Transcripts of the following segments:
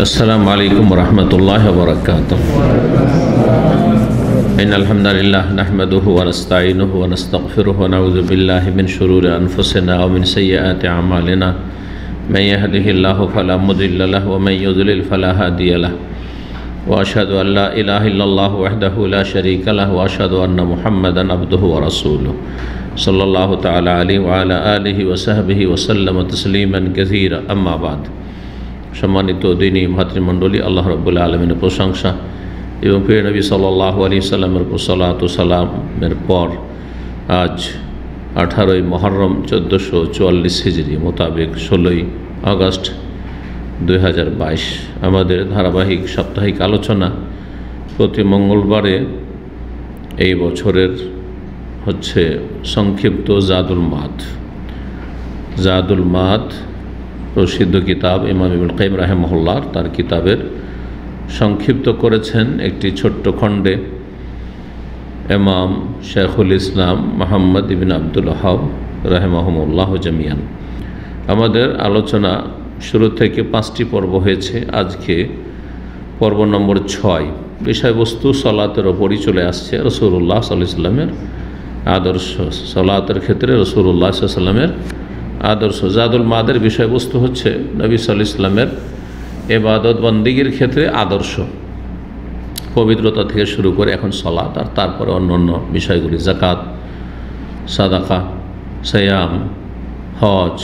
السلام عليكم ورحمة الله وبركاته. إن الحمد لله نحمده ونستعينه ونستغفره ونعوذ بالله من شرور أنفسنا ومن سيئات أعمالنا من يهده الله فلا مضل له ومن يضلل فلا هادي له وأشهد أن لا إله إلا الله وحده لا شريك له وأشهد أن محمدا عبده ورسوله صلى الله تعالى عليه وعلى آله وصحبه وسلم تسليما كثيرا أما بعد। সম্মানিত দিনী ভাতৃমণ্ডলী, আল্লাহ রাব্বুল আলামিনের প্রশংসা এবং প্রিয় নবী সাল্লাল্লাহু আলাইহি সাল্লামের উপর সালাত ও সালামের পর আজ 18ই মুহররম 1444 হিজরি মোতাবেক 16ই আগস্ট 2022 আমাদের ধারাবাহিক সাপ্তাহিক আলোচনা প্রতি মঙ্গলবারে এই বছরের হচ্ছে সংক্ষিপ্ত জাদুল মাদ প্রসিদ্ধ কিতাব ইমাম ইবনুল কাইয়িম রাহিমাহুল্লাহ তার কিতাবের সংক্ষিপ্ত করেছেন একটি ছোট্ট খণ্ডে ইমাম শাইখুল ইসলাম মুহাম্মদ ইবনে আব্দুল ওয়াহাব রাহিমাহুমুল্লাহ জামিয়ান। আমাদের আলোচনা শুরু থেকে 5টি পর্ব হয়েছে। আজকে পর্ব নম্বর 6। বিষয়বস্তু সালাতের ওপরই চলে আসছে। রাসূলুল্লাহ সাল্লাল্লাহু আলাইহি ওয়াসাল্লামের আদর্শ, সালাতের ক্ষেত্রে রাসূলুল্লাহ সাল্লাল্লাহু আলাইহি ওয়াসাল্লামের আদর্শ। জাদুল মাদের বিষয়বস্তু হচ্ছে নবী সাল্লাল্লাহু আলাইহি ওয়াসাল্লামের ইবাদত বন্দেগীর ক্ষেত্রে আদর্শ, পবিত্রতা থেকে শুরু করে এখন সালাত, আর তারপরে অন্যান্য বিষয়গুলি যাকাত, সাদাকা, সিয়াম, হজ,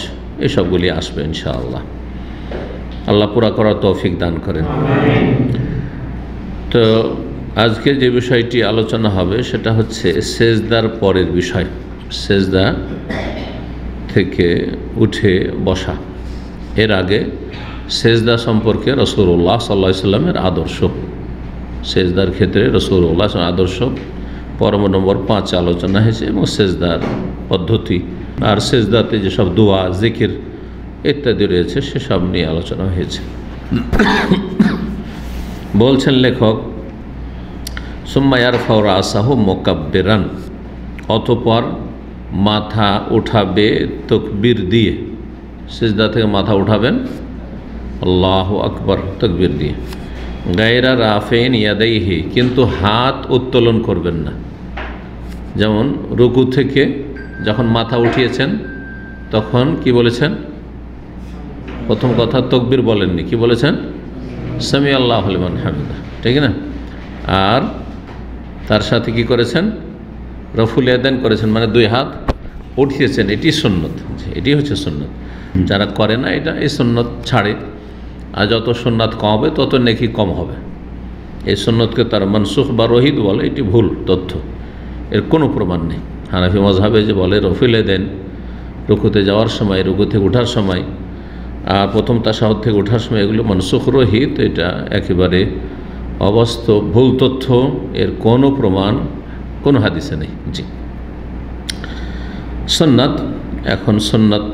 এসবগুলি আসবে ইনশাআল্লাহ। আল্লাহ পুরা করার তৌফিক দান করেন। তো আজকে যে বিষয়টি আলোচনা হবে সেটা হচ্ছে সেজদার পরের বিষয়, সেজদা থেকে উঠে বসা। এর আগে সেজদা সম্পর্কে রাসূলুল্লাহ সাল্লাল্লাহু আলাইহি ওয়াসাল্লামের আদর্শ, সেজদার ক্ষেত্রে রাসূলুল্লাহ আদর্শ পর্ব নম্বর 5 আলোচনা হয়েছে, এবং সেজদার পদ্ধতি আর সেজদাতে যেসব দোয়া, জিকির ইত্যাদি রয়েছে সেসব নিয়ে আলোচনা হয়েছে। বলছেন লেখক, সুম্মা ইয়ারফাউ রাসাহু মুকাব্বিরান, অতঃপর মাথা উঠাবে তাকবীর দিয়ে। সিজদা থেকে মাথা উঠাবেন আল্লাহু আকবার তাকবীর দিয়ে। গায়রা রাফিন ইয়াদাইহি, কিন্তু হাত উত্তোলন করবেন না। যেমন রুকু থেকে যখন মাথা উঠিয়েছেন তখন কি বলেছেন? প্রথম কথা তাকবীর বলেননি, কি বলেছেন? সামি আল্লাহু লিমান হামিদা, ঠিক না? আর তার সাথে কি করেছেন? রফুল ইয়াদান করেছেন, মানে দুই হাত উঠিয়েছেন। এটি সুন্নত, এটি হচ্ছে সুন্নত। যারা করে না এটা, এই সুন্নত ছাড়ে। আর যত সুন্নাত কম হবে তত নেকি কম হবে। এই সুন্নতকে তার মনসুখ বা রহিত বলে, এটি ভুল তথ্য, এর কোনো প্রমাণ নেই। হানাফি মাযহাবে যে বলে রফুল ইয়াদান রুকুতে যাওয়ার সময়, রুকু থেকে ওঠার সময়, আর প্রথম তাশাহুদ থেকে ওঠার সময়, এগুলো মনসুখ রহিত, এটা একেবারে অবাস্তব, ভুল তথ্য। এর কোনো প্রমাণ কোনো হাদিসে নেই। জি, সুন্নাত, এখন সুন্নাত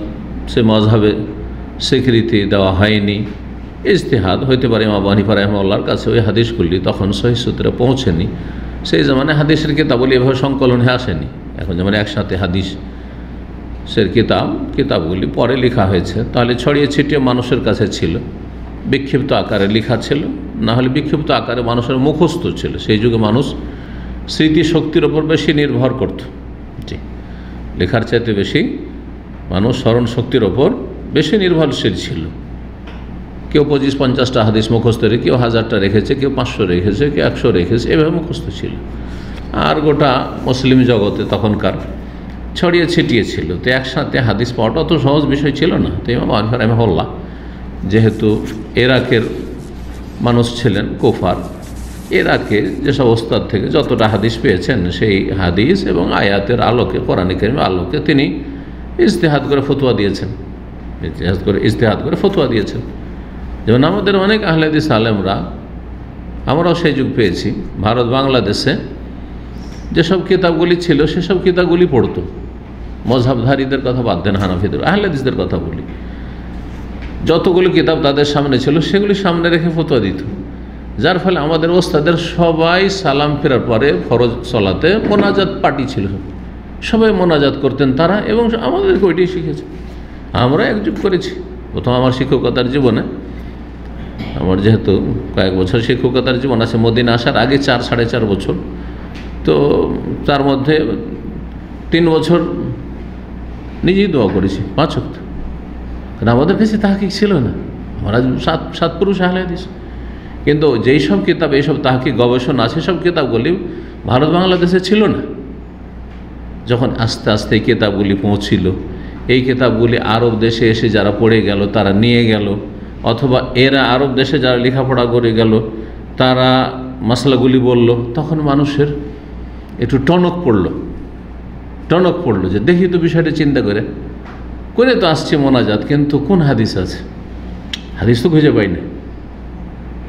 সে মাযহাবে স্বীকৃতি দেওয়া হয়নি, ইজতিহাদ হইতে পারে। ইমাম আবু হানিফা রাহিমাহুল্লাহর কাছে ওই হাদিসগুলি তখন সহিহ সূত্রে পৌঁছেনি। সেই জামানায় হাদিসের কিতাবগুলি এভাবে সংকলন হয়ে আসেনি। এখন যেমন একসাথে হাদিসের কিতাবগুলি পরে লেখা হয়েছে, তাহলে ছড়িয়ে ছিটিয়ে মানুষের কাছে ছিল, বিক্ষিপ্ত আকারে লেখা ছিল, না হলে বিক্ষিপ্ত আকারে মানুষের মুখস্থ ছিল। সেই যুগে মানুষ স্মৃতিশক্তির ওপর বেশি নির্ভর করত। জি, লেখার চাইতে বেশি মানুষ স্মরণ শক্তির ওপর বেশি নির্ভরশীল ছিল। কেউ 25-50টা হাদিস মুখস্থ রেখে, কেউ 1000টা রেখেছে, কেউ 500 রেখেছে, কেউ 100 রেখেছে, এভাবে মুখস্থ ছিল। আর গোটা মুসলিম জগতে তখনকার ছড়িয়ে ছিটিয়ে ছিল। তো একসাথে হাদিস পাওয়াটা অত সহজ বিষয় ছিল না। তো ইমাম আবু হানিফা রাহিমাহুল্লাহ যেহেতু ইরাকের মানুষ ছিলেন, কুফার, ইরাকে যেসব ওস্তাদ থেকে যতটা হাদিস পেয়েছেন, সেই হাদিস এবং আয়াতের আলোকে, কোরআন কারীমের আলোকে তিনি ইজতিহাদ করে ফতোয়া দিয়েছেন, ইজতিহাদ করে ফতোয়া দিয়েছেন। যেমন আমাদের অনেক আহলে হাদিস আলেমরা, আমরাও সেই যুগ পেয়েছি, ভারত বাংলাদেশে যেসব কিতাবগুলি ছিল সেসব কিতাবগুলি পড়তো। মযহাবধারীদের কথা বাদ দেন, হানাফিদের, আহলে হাদিসদের কথা বলি, যতগুলো কিতাব তাদের সামনে ছিল সেগুলি সামনে রেখে ফতোয়া দিত। যার ফলে আমাদের ওস্তাদের সবাই সালাম ফেরার পরে ফরজ সালাতে মোনাজাত পার্টি ছিল, সবাই মোনাজাত করতেন তারা, এবং আমাদেরকে ওইটাই শিখেছে। আমরা একযুগ করেছি। প্রথম আমার শিক্ষকতার জীবনে, আমার যেহেতু কয়েক বছর শিক্ষকতার জীবন আছে, মদিনা আসার আগে 4-4.5 বছর, তো তার মধ্যে 3 বছর নিজেই দোয়া করেছি 5 ওয়াক্ত। কারণ আমাদের কাছে তাহকিক ছিল না, আমরা 7 পুরুষ আহলে হাদিস। কিন্তু যেই সব কিতাব, এইসব তাহকিক গবেষণা আছে, সব কিতাবগুলি ভারত বাংলাদেশে ছিল না। যখন আস্তে আস্তে এই কিতাবগুলি পৌঁছিল, এই কিতাবগুলি আরব দেশে এসে যারা পড়ে গেল তারা নিয়ে গেল, অথবা এরা আরব দেশে যারা লেখাপড়া করে গেল তারা মশলাগুলি বলল, তখন মানুষের একটু টনক পড়লো যে দেখি তো বিষয়টা চিন্তা করে তো আসছে মোনাজাত, কিন্তু কোন হাদিস আছে? হাদিস তো খুঁজে পাই না।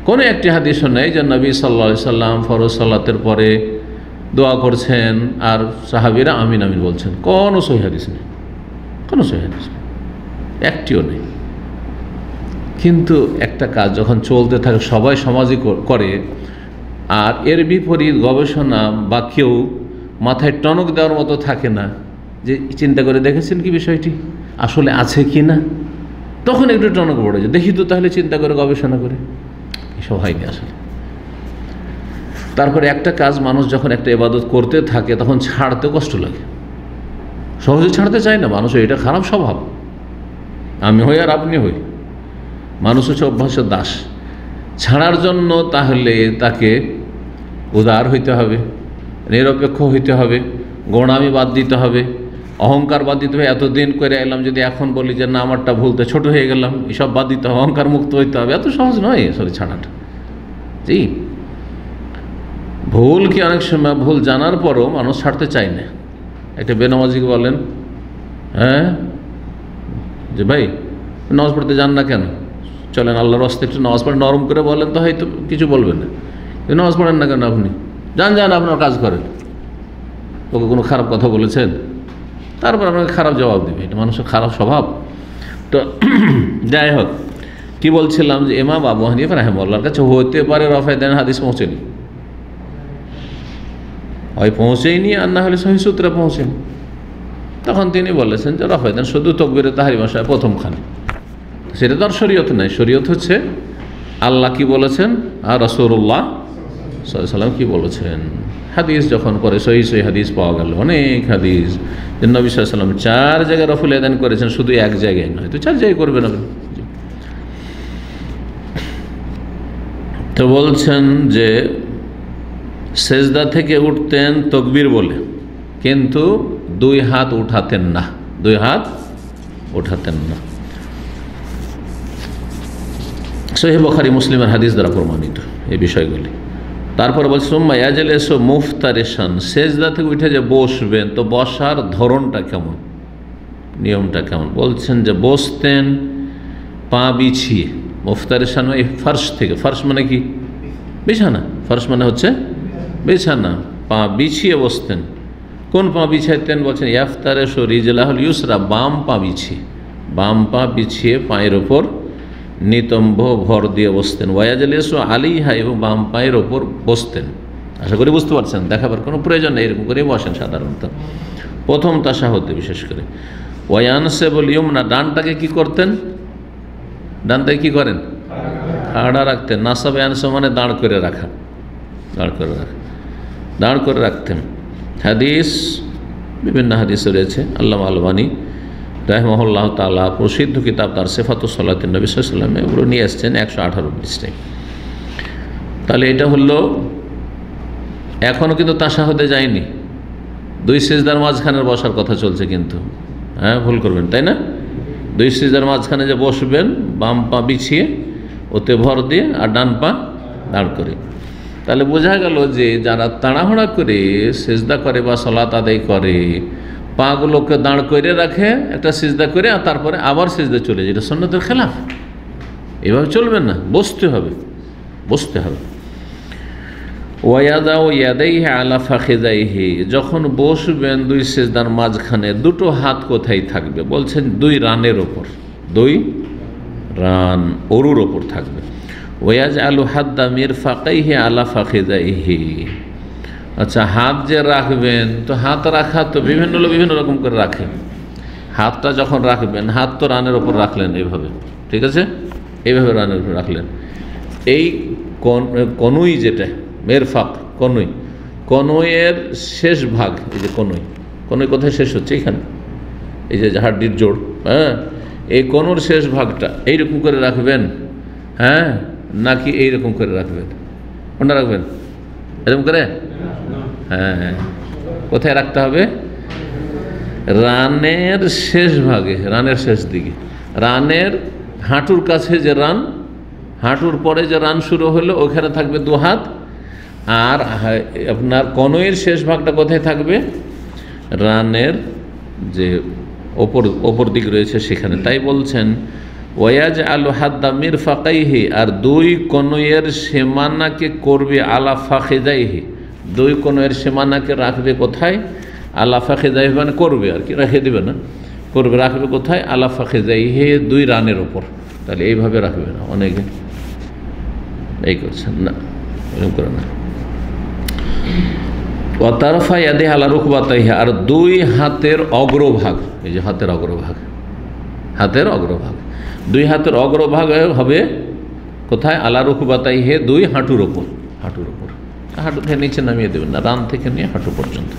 কোনো একটি হাদিসও নেই যে নবী সাল্লাল্লাহু আলাইহি সাল্লাম ফরজ সালাতের পরে দোয়া করছেন আর সাহাবীরা আমিন আমিন বলছেন। কোনো সহিহ হাদিস নেই, একটিও নেই। কিন্তু একটা কাজ যখন চলতে থাকে, সবাই সমাজই করে, আর এর বিপরীত গবেষণা বা কেউ মাথায় টনক দেওয়ার মতো থাকে না যে চিন্তা করে দেখেছেন কি বিষয়টি আসলে আছে কি না, তখন একটু টনক পড়ে যায়, দেখি তো তাহলে চিন্তা করে গবেষণা করে। এসব হয়নি আসলে। তারপরে একটা কাজ মানুষ যখন একটা ইবাদত করতে থাকে তখন ছাড়তে কষ্ট লাগে, সহজে ছাড়তে চায় না মানুষ। এটা খারাপ স্বভাব, আমি হই আর আপনি হই, মানুষ হচ্ছে অভ্যাসের দাস। ছাড়ার জন্য তাহলে তাকে উদার হইতে হবে, নিরপেক্ষ হইতে হবে, গোঁড়ামি বাদ দিতে হবে, অহংকার বাদ দিতে হবে। এতদিন করে এলাম, যদি এখন বলি যে না আমারটা ভুলতে ছোট হয়ে গেলাম, এসব বাদ দিতে হবে, অহংকার মুক্ত হইতে হবে, এত সহজ নয় আসলে ছাড়াটা। জি, ভুল কি অনেক সময় ভুল জানার পরও মানুষ ছাড়তে চায় না। একটা বেনামাজিকে বলেন, হ্যাঁ যে ভাই নামাজ পড়তে যান না কেন, চলেন আল্লাহর রাস্তায় একটু নামাজ পড়েন, নরম করে বলেন তো হয়তো কিছু বলবেন না। নামাজ পড়েন না কেন আপনি, যান আপনার কাজ করেন। ওকে কোনো খারাপ কথা বলেছেন, তারপর আপনাকে খারাপ জবাব দেবে, এটা মানুষের খারাপ স্বভাব। তো যাই হোক, কি বলছিলাম যে ইমাম আবু হানিফা রাহিমাহুল্লাহর কাছে হতে পারে রফায়ে দান হাদিস পৌঁছেনি, হয় পৌঁছেইনি আর না হলে সহিহ সূত্রে পৌঁছেনি। তখন তিনি বলেছেন যে রফায়ে দান শুধু তাকবীরে তাহরিমা সাহেব প্রথমখানে, সেটা তো আর শরীয়ত নাই। শরীয়ত হচ্ছে আল্লাহ কি বলেছেন আর রাসূলুল্লাহ সাল্লাল্লাহু আলাইহি ওয়াসাল্লাম কি বলেছেন। হাদিস যখন পরে সহিহ হাদিস পাওয়া গেল, অনেক হাদিস, যে নবী সাল্লাল্লাহু আলাইহি ওয়াসাল্লাম 4 জায়গায় রফুল ইয়াদান করেছেন, শুধু এক জায়গায় নয়, তো 4 জায়গায় করবেন আপনি। তো বলছেন যে সেজদা থেকে উঠতেন তাকবীর বলে, কিন্তু 2 হাত উঠাতেন না, 2 হাত উঠাতেন না। সহিহ বুখারী মুসলিমের হাদিস দ্বারা প্রমাণিত এই বিষয়গুলি। তারপর বলছে সুম্মা ইয়াজলিসু মুফতারিশান, সেজদা থেকে উঠে যে বসবেন, তো বসার ধরনটা কেমন, নিয়মটা কেমন? বলছেন যে বসতেন পা বিছিয়ে। মুফতারিশান এই ফার্শ থেকে, ফার্শ মানে কি? বিছানা। ফার্শ মানে হচ্ছে বিছানা, পা বিছিয়ে বসতেন। কোন পা বিছাইতেন? বলছেন ইয়াফতারিশু রিজলাহুল ইউসরা, বাম পা বিছিয়ে, বাম পা বিছিয়ে পায়ের ওপর নিতম্ব ভর দিয়ে বসতেন। ওয়াজলিসু আলাইহা, এবং বাম পায়ের ওপর বসতেন। আশা করি বুঝতে পারছেন, দেখাবার কোনো প্রয়োজন নেই, এরকম করে বসেন সাধারণত প্রথম তাশাহুদে বিশেষ করে। ওয়ায়ানসিবুল ইয়ুমনা, ডানটাকে কি করতেন? ডানটাকে কি করেন? খাড়া রাখতেন। নাসাব ইয়ানসিব মানে দাঁড় করে রাখা, দাঁড় করে রাখতেন। হাদিস, বিভিন্ন হাদিস রয়েছে। আল্লামা আলবানী রাহিমাহুল্লাহ তাআলা প্রসিদ্ধ কিতাব তার সিফাতুস সালাতিন নবী সাল্লাল্লাহু আলাইহি ওয়াসাল্লাম, এগুলো নিয়ে আসছেন 118 পৃষ্ঠায়। তাহলে এটা হলো, এখনও কিন্তু তাশাহুদে যায়নি, 2 সিজদার মাঝখানের বসার কথা চলছে কিন্তু, হ্যাঁ ভুল করবেন, তাই না? 2 সিজদার মাঝখানে যে বসবেন, বাম পা বিছিয়ে ওতে ভর দিয়ে আর ডান পা দাঁড় করে। তাহলে বোঝা গেল যে যারা তাড়াহুড়া করে সিজদা করে বা সালাত আদায় করে, পাগুলোকে দাঁড় করে রাখে একটা সিজদা করে, আর তারপরে আবার সিজদা চলে যায়, এটা সুন্নতের খেলাফ। এভাবে চলবে না, বসতে হবে। ওয়াদাউ ইয়াদাইহি আলা ফাখিদাইহি, যখন বসবেন 2 সিজদার মাঝখানে 2টো হাত কোথায় থাকবে? বলছেন 2 রানের ওপর, 2 রান অরুর ওপর থাকবে। ওয়াজআলু হাদ্দা মিরফাকাইহি আলা ফাখিদাইহি, আচ্ছা, হাত যে রাখবেন, তো হাত রাখা তো বিভিন্ন লোক বিভিন্ন রকম করে রাখে। হাতটা যখন রাখবেন, হাত তো রানের ওপর রাখলেন এইভাবে, ঠিক আছে, এইভাবে রানের উপর রাখলেন। এই কনুই যেটা মেরফাক, কনুইয়ের শেষ ভাগ, এই যে কনুই কোথায় শেষ হচ্ছে, এখানে এই যে হাড্ডির জোড়, হ্যাঁ, এই কনুর শেষ ভাগটা এইরকম করে রাখবেন, হ্যাঁ, নাকি এইরকম করে রাখবেন? কোনটা রাখবেন? এরকম করে? হ্যাঁ, কোথায় রাখতে হবে? রানের শেষ ভাগে, রানের শেষ দিকে, রানের হাঁটুর কাছে যে রান, হাঁটুর পরে যে রান শুরু হলো ওখানে থাকবে দু হাত, আর আপনার কনুইয়ের শেষ ভাগটা কোথায় থাকবে? রানের যে ওপর দিক রয়েছে সেখানে। তাই বলছেন ওয়াজ আলু হাদ্দা মিরফাকাইহি, আর দুই কনুইয়ের সীমানাকে করবে আলা ফাখিদাইহি, দুই কনুইয়ের সীমানাকে রাখবে কোথায়? আলা ফাখিদাইহি, মানে করবে আর কি, রেখে দেবে না, করবে, রাখবে কোথায়? আলা ফাখিদাইহি, দুই রানের ওপর। তাহলে এইভাবে রাখবে না, অনেকে এই করছেন না, এরকম করে না। ওয়াতারফা ইয়াদি আলা রুকবাতাইহি, আর দুই হাতের অগ্রভাগ, এই যে হাতের অগ্রভাগ, দুই হাতের অগ্রভাগ হবে কোথায়? আলা রুকবাতাইহি, দুই হাঁটুর ওপর, হাঁটু থেকে নিচে নামিয়ে দেবেন না, রান থেকে নিয়ে হাঁটু পর্যন্ত।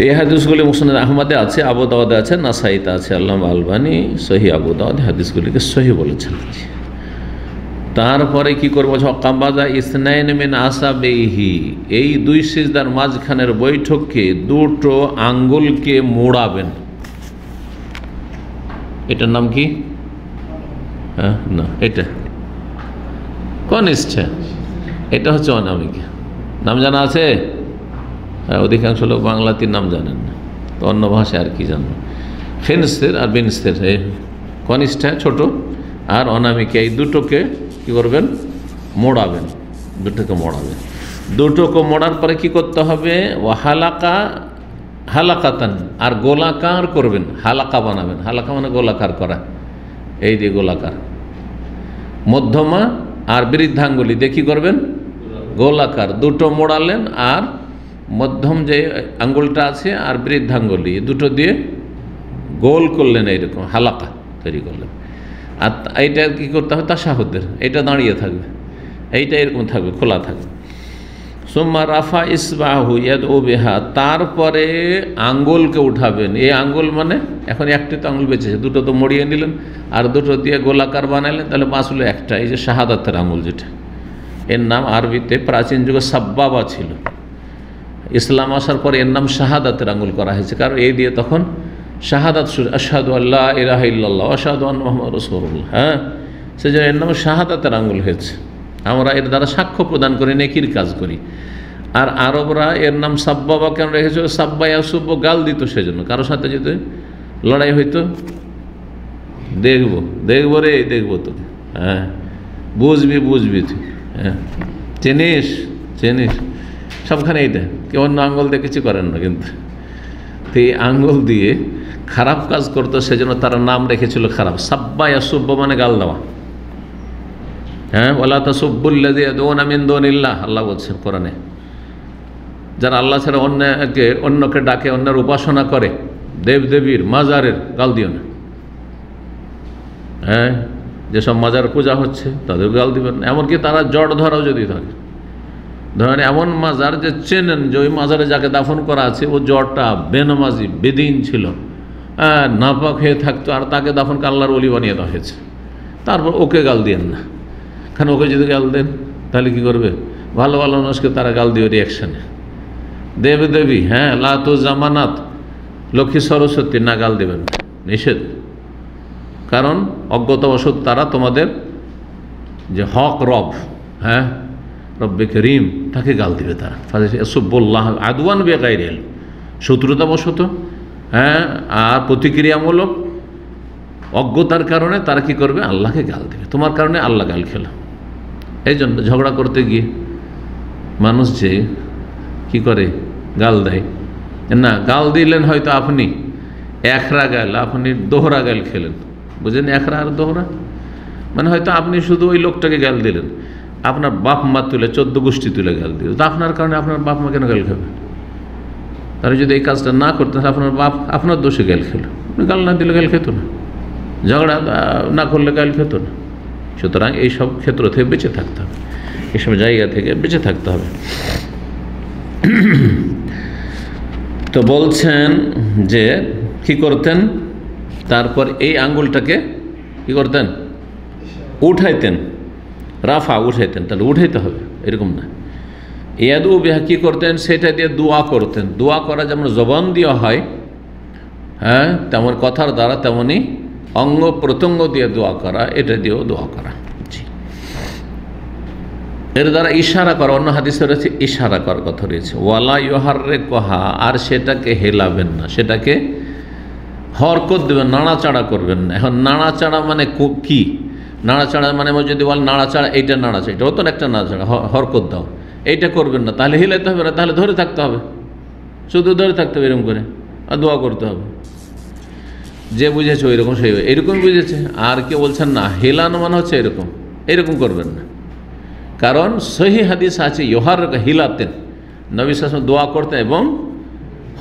এই হাদিসগুলি মুসনাদ আহমদে আছে, আবু দাউদে আছে, নাসাইতে আছে। আল্লামা আলবানী সহিহ আবু দাউদ হাদিসগুলিকে সহিহ বলেছেন। তারপরে কি করবো? কাম্বাজা ইসনাইন মিন আসাবেহি, এই দুই সিজদার মাঝখানের বৈঠককে দুটো আঙ্গুলকে মোড়াবেন। এটার নাম কি? হ্যাঁ, না, এটা কনিষ্ঠ, এটা হচ্ছে অনামিকা। নাম জানা আছে? হ্যাঁ, অধিকাংশ লোক বাংলাতে নাম জানেন না, তো অন্য ভাষায় আর কি জানেন। ফিনস্তের আর বিনস্তের, কনিষ্ঠা ছোট আর অনামিকা, এই দুটোকে কি করবেন? মোড়াবেন, দুটোকে মোড়ার পরে কি করতে হবে? ও হালাকাতান, আর গোলাকার করবেন, হালাকা বানাবেন। হালাকা মানে গোলাকার করা, এই যে গোলাকার। মধ্যমা আর বৃদ্ধাঙ্গুলি দিয়ে কি করবেন? গোলাকার, দুটো মোড়ালেন, আর মধ্যম যে আঙ্গুলটা আছে আর বৃদ্ধাঙ্গুলি দুটো দিয়ে গোল করলেন, এইরকম হালাকা তৈরি করলেন। আর এইটা কী করতে হবে? তাশাহুদের, এটা দাঁড়িয়ে থাকবে, এইটা এরকম থাকবে, খোলা থাকবে। সুম্মা রাফা ইসবাহু ইয়াদউ বিহা, তারপরে আঙ্গুলকে উঠাবেন। এই আঙ্গুল মানে এখন একটি তো আঙ্গুল বেঁচেছে, দুটো তো মড়িয়ে নিলেন আর দুটো দিয়ে গোলাকার বানালেন, তাহলে বাঁচলো একটা, এই যে শাহাদাতের আঙ্গুল যেটা, এর নাম আরবিতে প্রাচীন যুগে সাব্বাবা ছিল। ইসলাম আসার পরে এর নাম শাহাদাতের আঙ্গুল করা হয়েছে, কারণ এই দিয়ে তখন শাহাদাত, আশহাদু আল্লা ইলাহা ইল্লাল্লাহ আশহাদু আন্না মুহাম্মাদুর রাসূলুল্লাহ, হ্যাঁ, সেজন্য এর নাম শাহাদাতের আঙ্গুল হয়েছে। আমরা এর দ্বারা সাক্ষ্য প্রদান করি, নেকির কাজ করি। আর আরবরা এর নাম সাব্বাবা কেন রেখেছিল? সাব্বা ইয়াসুব্বু, গাল দিত, সেজন্য কারোর সাথে যদি লড়াই হইতো, দেখবো রে, দেখবো তোকে, হ্যাঁ, বুঝবি তুই, হ্যাঁ, চিনিস সবখানে এইটা। কেউ অন্য আঙ্গুল দিয়ে কিছু করেন না, কিন্তু তো এই আঙ্গুল দিয়ে খারাপ কাজ করতো, সেজন্য তারা নাম রেখেছিল খারাপ। সাব্বা ইয়াসুব্বু মানে গাল দেওয়া, হ্যাঁ, ওয়ালা তাসুব্বুল্লাযী ইয়াদউনা মিন দুনিল্লাহ, আল্লাহ বলছেন কোরআনে, যারা আল্লাহ ছাড়া অন্যকে ডাকে, অন্যের উপাসনা করে, দেবদেবীর, মাজারের, গাল দিও না। হ্যাঁ, যেসব মাজার পূজা হচ্ছে তাদের গাল দিবেন না। এমনকি তারা জড় ধরাও যদি থাকে, ধরেন এমন মাজার যে চেনেন যে ওই মাজারে যাকে দাফন করা আছে ও জড়টা বেনামাজি, বেদিন ছিল, নাপাক হয়ে থাকতো, আর তাকে দাফন করে আল্লাহর ওলি বানিয়ে দেওয়া হয়েছে, তারপর ওকে গাল দিয়েন না। কারণ ওকে যদি গাল দেন তাহলে কি করবে? ভালো মানুষকে তারা গাল দিবে রিয়াকশানে। দেবী, হ্যাঁ, লাতু জামানাত, লক্ষ্মী সরস্বতী না, গাল দেবেন, নিষেধ। কারণ অজ্ঞতাবশত তারা তোমাদের যে হক রব, হ্যাঁ, রব্বে করিম, তাকে গাল দিবে তারা। সুব্বুল্লাহ আদওয়ান বেগাইর ইলম, শত্রুতাবশত, হ্যাঁ, আর প্রতিক্রিয়ামূলক অজ্ঞতার কারণে তারা কি করবে? আল্লাহকে গাল দেবে। তোমার কারণে আল্লাহ গাল খেল। এই জন্য ঝগড়া করতে গিয়ে মানুষ যে কি করে? গাল দেয় না। গাল দিলেন হয়তো আপনি একরা গাল, আপনি দোহরা গাল খেলেন, বুঝলেন? একরা আর দোহরা মানে হয়তো আপনি শুধু ওই লোকটাকে গাল দিলেন, আপনার বাপ মা তুলে 14 গোষ্ঠী তুলে গাল দিল, তো আপনার কারণে আপনার বাপ মা কেন গাল খাবে? তারা যদি এই কাজটা না করতেন, আপনার বাপ আপনার দোষে গাল খেলো, গাল না দিলে গাল খেত না, ঝগড়া না করলে গাল খেত না। সুতরাং এইসব ক্ষেত্র থেকে বেঁচে থাকতে হবে, এইসব জায়গা থেকে বেঁচে থাকতে হবে। তো বলছেন যে কি করতেন, তারপর এই আঙ্গুলটাকে কি করতেন, উঠাইতেন, রাফা উঠাইতেন, তাহলে উঠাইতে হবে এরকম না। ইয়াদু বিহা কি করতেন, সেটা দিয়ে দোয়া করতেন। দোয়া করা যেমন জবান দেওয়া হয়, হ্যাঁ, তেমন কথার দ্বারা, তেমনই অঙ্গ প্রত্যঙ্গ দিয়ে দোয়া করা, এটা দিয়েও দোয়া করা। এর দ্বারা ইশারা করা, অন্য হাদিসে রয়েছে ইশারা করার কথা রয়েছে। ওয়ালা ইউহাররে কহা, আর সেটাকে হেলাবেন না, সেটাকে হরকত দেবেন, নাড়াচাড়া করবেন না। এখন নাড়াচাড়া মানে কি? নাড়াচাড়া মানে যদি বল নাড়াচাড়া, এইটা নাড়াচাড়া, এটা হতো না একটা নাড়াচাড়া, হরকত দাও, এইটা করবেন না, তাহলে হিলাইতে হবে না, তাহলে ধরে থাকতে হবে, শুধু ধরে থাকতে হবে এরকম করে, আর দোয়া করতে হবে। যে বুঝেছে ওইরকম সেই এরকম বুঝেছে। আর কেউ বলছেন না হেলানো মানে হচ্ছে এরকম, এরকম করবেন না, কারণ সহি হাদিস আছে ইউহার হিলাতেন, নবী সাল্লাল্লাহু আলাইহি ওয়াসাল্লাম দোয়া করতেন এবং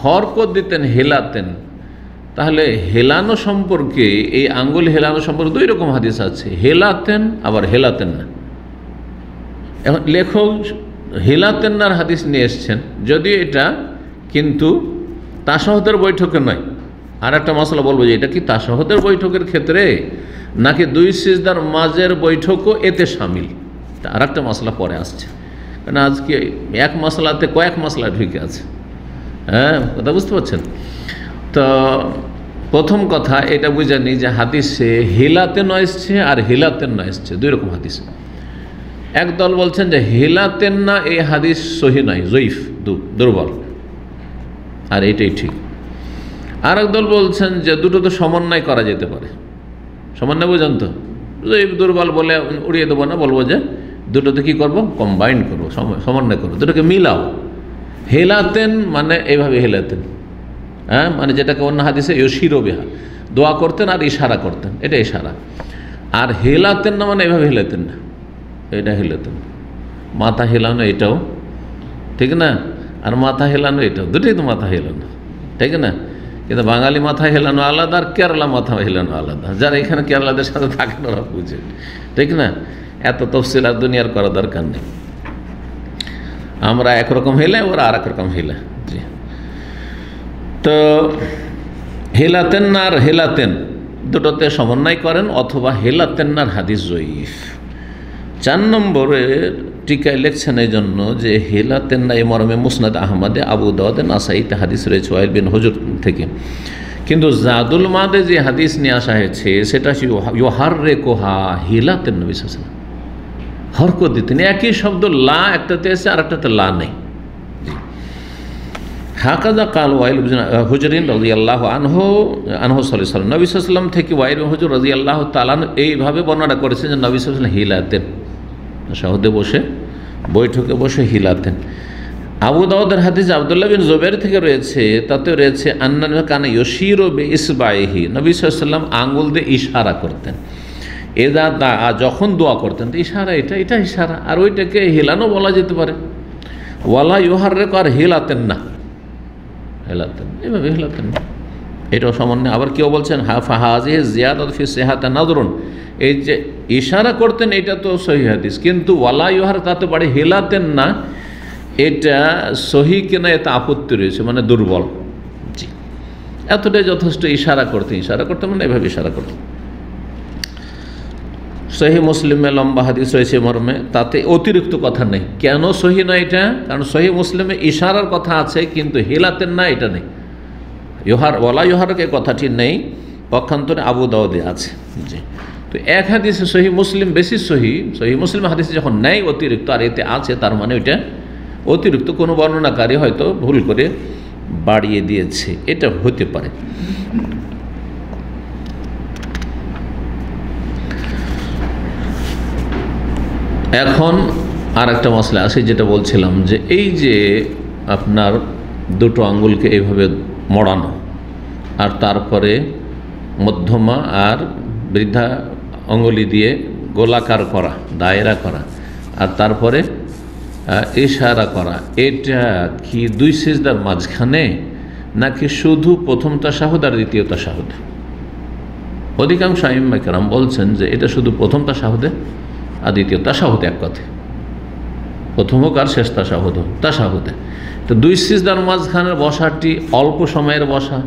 হরকত দিতেন, হেলাতেন। তাহলে হেলানো সম্পর্কে, এই আঙ্গুল হেলানো সম্পর্কে 2 রকম হাদিস আছে, হেলাতেন আবার হেলাতেন না। এখন লেখক হেলাতেন নার হাদিস নিয়ে এসছেন, যদিও এটা কিন্তু তাশাহুদের বৈঠকে নয়। আর একটা মশলা বলবো যে এটা কি তাশাহুদের বৈঠকের ক্ষেত্রে নাকি 2 সিজদার মাঝের বৈঠকও এতে শামিল, আর একটা মশলা পরে আসছে। কারণ আজকে এক মশলাতে কয়েক মশলা ঢুকে আছে, হ্যাঁ, কথা বুঝতে পারছেন? তো প্রথম কথা এটা বুঝে নিই যে হাদিসে হেলাতেন এসছে আর হেলাতেন না এসছে, 2 রকম হাদিস। একদল বলছেন যে হেলাতেন না, এই হাদিস সহি নয়, জয়ীফ, দুর্বল, আর এটাই ঠিক। আর একদল বলছেন যে দুটো তো সমন্বয় করা যেতে পারে। সমন্বয় বোঝেন তো, জয়ীফ দুর্বল বলে উড়িয়ে দেবো না, বলবো যে দুটোতে কী করবো, কম্বাইন করবো, সমন্বয় করবো, দুটোকে মিলাও। হেলাতেন মানে এইভাবে হেলাতেন, হ্যাঁ, মানে যেটাকে অন্য হাদিসে ইউশিরু বিহা, দোয়া করতেন আর ইশারা করতেন, এটা ইশারা। আর হেলাতেন না মানে এইভাবে হেলাতেন না, এটা হেলাতেন। মাথা হেলানো এটাও ঠিক না, আর মাথা হেলানো এটাও, দুটোই তো মাথা হেলানো, ঠিক না? কিন্তু বাঙালি মাথা হেলানো আলাদা, আর কেরালা মাথা হেলানো আলাদা। যারা এখানে কেরালাদের সাথে থাকেন ওরা বুঝে, ঠিক না? এত তফসিল আর দুনিয়ার করা দরকার নেই। আমরা একরকম হেলে, ওরা আর একরকম হেলে। জি, তো হেলাতেন না আর হেলাতেন দুটোতে সমন্বয় করেন, অথবা হেলাতেন নার হাদিস জয়ীফ। 4 নম্বরে টিকায় লিখছেন এই জন্য যে হেলাতেন না, এই মর্মে মুসনাদ আহমদে, আবু দাউদে, নাসাইতে হাদিস রয়েছে ওয়াইল বিন হুজুর থেকে। কিন্তু জাদুল মাদে যে হাদিস নিয়ে আসা হয়েছে সেটা ইউহার রে কোহা, হেলাতেন নবী সাল্লাল্লাহু আলাইহি ওয়াসাল্লাম, হরকত দিতেন। একই শব্দ লা একটাতে এসে আর একটাতে লা নেই। হাকাজা কাল ওয়াইল হুজরিন রাদিয়াল্লাহু আনহু সাল্লাল্লাহু আলাইহি ওয়াসাল্লাম, নবী সাল্লাল্লাহু আলাইহি ওয়াসাল্লাম থেকে ওয়াইল হুজুর রাদিয়াল্লাহু তাআলা এইভাবে বর্ণনা করেছেন যে নবী সাল্লাল্লাহু আলাইহি ওয়াসাল্লাম হিলাতেন, শাহদে বসে, বৈঠকে বসে হিলাতেন। আবু দাউদের হাদিস আব্দুল্লাহ বিন জুবাইর থেকে রয়েছে, তাতে রয়েছে আন্না কানা ইউশিরু বিইসবাইহি, নবী সাল্লাল্লাহু আলাইহি ওয়াসাল্লাম আঙ্গুল দিয়ে ইশারা করতেন। এদা দা, যখন দোয়া করতেন তো ইশারা, এটা ইশারা, আর ওইটাকে হেলানো বলা যেতে পারে। ওয়ালা ইউহাররিকু, আর হেলাতেন না, হেলাতেন এভাবে হেলাতেন না, এটাও সামান্য। আবার কেউ বলছেন ফাহাজিহি জিয়াদাতু ফি সিহাতি নাযরুন, এই যে ইশারা করতেন এটা তো সহিহ হাদিস, কিন্তু ওয়ালা ইউহার তাতে পারে হেলাতেন না, এটা সহি কিনা এতে আপত্তি রয়েছে, মানে দুর্বল। জি, এতটাই যথেষ্ট। ইশারা করতে মানে এভাবে ইশারা করতেন। সহি মুসলিমে লম্বা হাদিস রয়েছে মর্মে, তাতে অতিরিক্ত কথা নেই। কেন সহি না এটা? কারণ সহি মুসলিমে ইশারার কথা আছে, কিন্তু হেলাতেন না এটা নেই। ওয়ালা ইউহারকে কথাটি নেই, পক্ষান্তরে আবু দাউদে আছে। জি, তো এক হাদিসে সহি মুসলিম বেশি সহি মুসলিম হাদিসে যখন নেই অতিরিক্ত, আর এতে আছে, তার মানে ওইটা অতিরিক্ত, কোনো বর্ণনাকারী হয়তো ভুল করে বাড়িয়ে দিয়েছে, এটা হতে পারে। এখন আর একটা মশলা আছে, যেটা বলছিলাম যে এই যে আপনার দুটো আঙ্গুলকে এইভাবে মোড়ানো, আর তারপরে মধ্যমা আর বৃদ্ধা আঙ্গুলি দিয়ে গোলাকার করা, দায়রা করা, আর তারপরে ইশারা করা, এটা কি দুই সিজদার মাঝখানে নাকি শুধু প্রথম তাশাহুদ আর দ্বিতীয় তাশাহুদ? অধিকাংশ আইম্মায়ে কেরাম বলছেন যে এটা শুধু প্রথম তাশাহুদে আর দ্বিতীয় তাশাহুদে, এক কথায় প্রথম হোক আর শেষ তাশাহুদ হোক, তাশাহুদে। তো দুই সিজদার মাঝখানের বসাটি অল্প সময়ের বসা,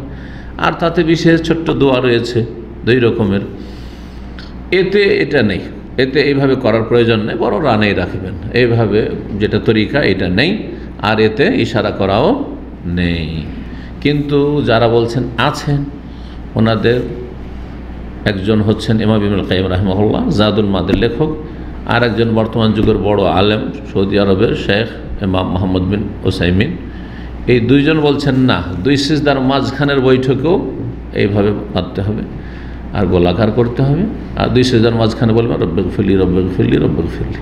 আর তাতে বিশেষ ছোট্ট দোয়া রয়েছে দুই রকমের। এতে এটা নেই, এতে এইভাবে করার প্রয়োজন নেই, বড় রানেই রাখবেন, এইভাবে যেটা তরিকা এটা নেই, আর এতে ইশারা করাও নেই। কিন্তু যারা বলছেন আছেন, ওনাদের একজন হচ্ছেন ইমাম ইবনুল কাইয়িম রাহিমাহুল্লাহ, জাদুল মাদের লেখক, আর একজন বর্তমান যুগের বড় আলেম সৌদি আরবের শেখ ইমাম মোহাম্মদ বিন উসাইমিন। এই দুইজন বলছেন না, দুই সিজদার মাঝখানের বৈঠকেও এইভাবে বাঁধতে হবে আর গোলাকার করতে হবে। আর দুই সিজদার মাঝখানে বলবেন রব্বিগ ফিরলি রব্বিগ ফিরলি রব্বিগ ফিরলি,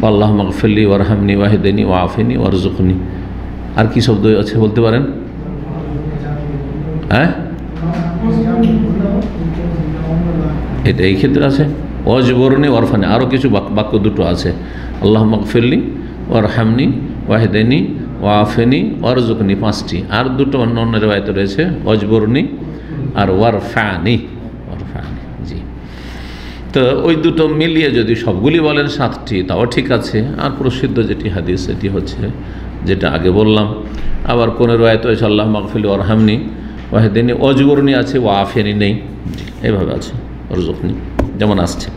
আল্লাহুম্মা গফিরলি ওয়ারহামনি ওয়াহদিনি ওয়াআফিনি ওয়ারযুকনি। আর কি শব্দ আছে বলতে পারেন? হ্যাঁ, এটা এই ক্ষেত্রে আছে ওয়াজবরনি ওয়ারফানি, আরও কিছু বাক্য দুটো আছে, আল্লাহুম্মা গফিরলি ওয়ারহামনি ওয়াহদিনি ওয়াআফিনি ওয়ারযুকনি, পাঁচটি। আর দুটো অন্য অন্য রিওয়ায়াতে রয়েছে ওয়াজবরনি আর ওয়ারফানি, ওয়ারফানি। জি, তো ওই দুটো মিলিয়ে যদি সবগুলি বলেন সাতটি, তাও ঠিক আছে। আর প্রসিদ্ধ যেটি হাদিস সেটি হচ্ছে যেটা আগে বললাম। আবার কোন রিওয়ায়াতে হয়েছে আল্লাহুম্মা গফিরলি ওয়ারহামনি ওয়াহদিনি, ওয়াজবরনি আছে, ওয়াআফিনি নেই। জি, এইভাবে আছে ওয়ারযুকনি যেমন আসছে।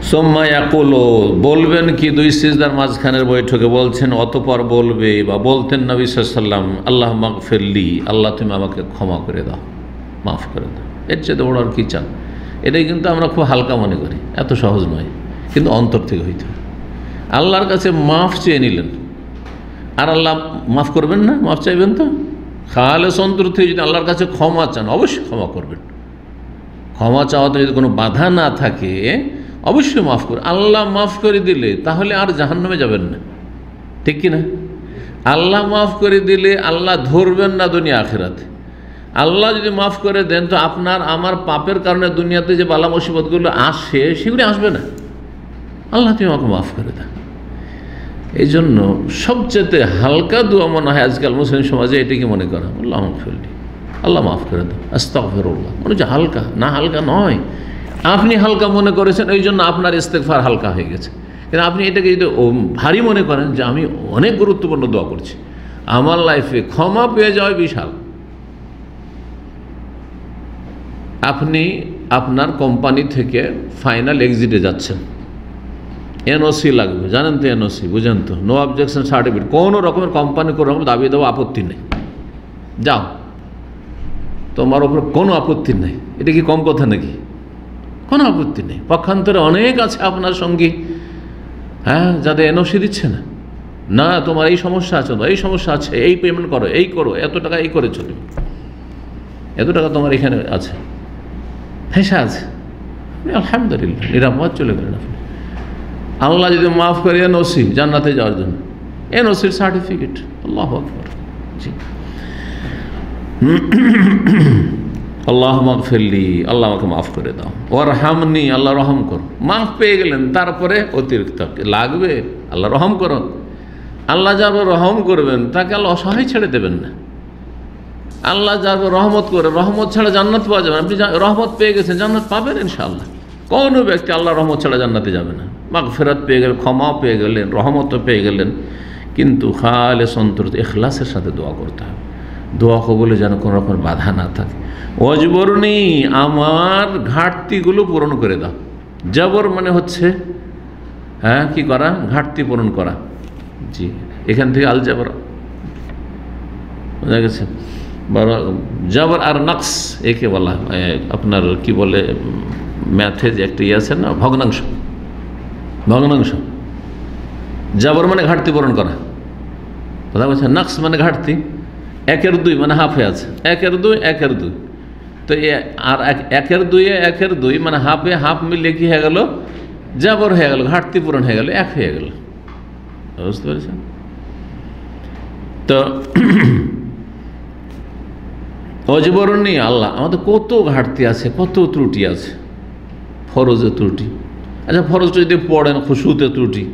সুম্মা ইয়াকুলু, বলবেন কি দুই সিজদার মাঝখানের বৈঠকে? বলছেন অতঃপর বলবে বা বলতেন নবী সাল্লাল্লাহু আলাইহি ওয়াসাল্লাম, আল্লাহুম্মা গফিরলি, আল্লাহ তুমি আমাকে ক্ষমা করে দাও, মাফ করে দাও। এর চেয়ে বড় আর কি চান? এটাই কিন্তু আমরা খুব হালকা মনে করি, এত সহজ নয়, কিন্তু অন্তর থেকে হইতে হবে। আল্লাহর কাছে মাফ চেয়ে নিলেন, আর আল্লাহ মাফ করবেন না? মাফ চাইবেন তো? খালেস অন্তর থেকে যদি আল্লাহর কাছে ক্ষমা চান, অবশ্যই ক্ষমা করবেন। ক্ষমা চাওয়াতে যদি কোনো বাধা না থাকে, অবশ্যই মাফ করে। আল্লাহ মাফ করে দিলে তাহলে আর জাহান্নামে যাবেন না, ঠিক কি না? আল্লাহ মাফ করে দিলে আল্লাহ ধরবেন না দুনিয়া আখিরাতে। আল্লাহ যদি মাফ করে দেন, তো আপনার আমার পাপের কারণে দুনিয়াতে যে বালা মুসিবতগুলো আসে সেগুলি আসবে না। আল্লাহ তুমি আমাকে মাফ করে দেন। এই জন্য সবচেয়ে হালকা দোয়া মনে হয় আজকাল মুসলিম সমাজে এটাকে মনে করা, আল্লাহ মাগফিরলি, আল্লাহ মাফ করে দেন, আস্তাগফিরুল্লাহ। মনে হচ্ছে হালকা, না হালকা নয়। আপনি হালকা মনে করেছেন, এই জন্য আপনার ইস্তেগফার হালকা হয়ে গেছে। কিন্তু আপনি এটাকে যদি ভারী মনে করেন যে আমি অনেক গুরুত্বপূর্ণ দোয়া করছি, আমার লাইফে ক্ষমা পেয়ে যাওয়া বিশাল। আপনি আপনার কোম্পানি থেকে ফাইনাল এক্সিটে যাচ্ছেন, এনওসি লাগবে, জানেন তো এনওসি, বুঝেন তো, নো অবজেকশন সার্টিফিকেট। কোনো রকমের কোম্পানি কোনো রকম দাবি দেওয়া আপত্তি নেই, যাও, তোমার ওপর কোনো আপত্তি নেই। এটা কি কম কথা নাকি? কোনো আপত্তি নেই। পক্ষান্তরে অনেক আছে আপনার সঙ্গী, হ্যাঁ, যাদের এনওসি দিচ্ছে না, না তোমার এই সমস্যা আছে, এই সমস্যা আছে, এই পেমেন্ট করো, এই করো, এত টাকা এই করেছো তুমি, এত টাকা তোমার এখানে আছে, হেসা আছে, আলহামদুলিল্লাহ নিরাপদ চলে গেলেন আপনি। আল্লাহ যদি মাফ করে এনওসি, জান্নাতে যাওয়ার জন্য এনওসির সার্টিফিকেট, আল্লাহু আকবার। জি, আল্লাহ মাগফিরলি, আল্লাহ আমাকে মাফ করে দাও, ওয়ারহামনি, আল্লাহ রহম করো। মাফ পেয়ে গেলেন, তারপরে অতিরিক্ত লাগবে, আল্লাহ রহম করো। আল্লাহ যার রহম করবেন তাকে আল্লাহ অসহায় ছেড়ে দেবেন না। আল্লাহ যার রহমত করে, রহমত ছাড়া জান্নাত পাওয়া যাবে না। আপনি রহমত পেয়ে গেছেন, জান্নাত পাবেন ইনশাআল্লাহ। কোনো ব্যক্তি আল্লাহ রহমত ছাড়া জান্নাতে যাবে না। মাগফিরাত পেয়ে গেলেন, ক্ষমাও পেয়ে গেলেন, রহমতও পেয়ে গেলেন, কিন্তু খালেস অন্তর ইখলাসের সাথে দোয়া করতে হবে। দোয়া কবুলে যেন কোনো রকম বাধা না থাকে। ওয়াজবরনি, আমার ঘাটতিগুলো পূরণ করে দাও। জবর মানে হচ্ছে হ্যাঁ কি করা? ঘাটতি পূরণ করা। জি, এখান থেকে আল জবর বোঝা গেছে। জবর আর নকস একে বলা, আপনার কি বলে ম্যাথে যে একটা ইয়ে আছে না, ভগ্নাংশ। ভগ্নাংশ, জবর মানে ঘাটতি পূরণ করা, কথা বলছে। নকস মানে ঘাটতি, একের দুই মানে হাফে আছে, একের দুই, একের দুই। তো আর একের দুইয়ে একের দুই মানে হাফে হাফ মিলে কি হয়ে গেল? জবর হয়ে গেল, ঘাটতি পূরণ হয়ে গেল, এক হয়ে গেল। বুঝতে পেরেছেন? তো অজবরণী আল্লাহ, আমাদের কত ঘাটতি আছে, কত ত্রুটি আছে, ফরজে ত্রুটি, আচ্ছা, ফরজটা যদি পড়েন খুশুতে ত্রুটি,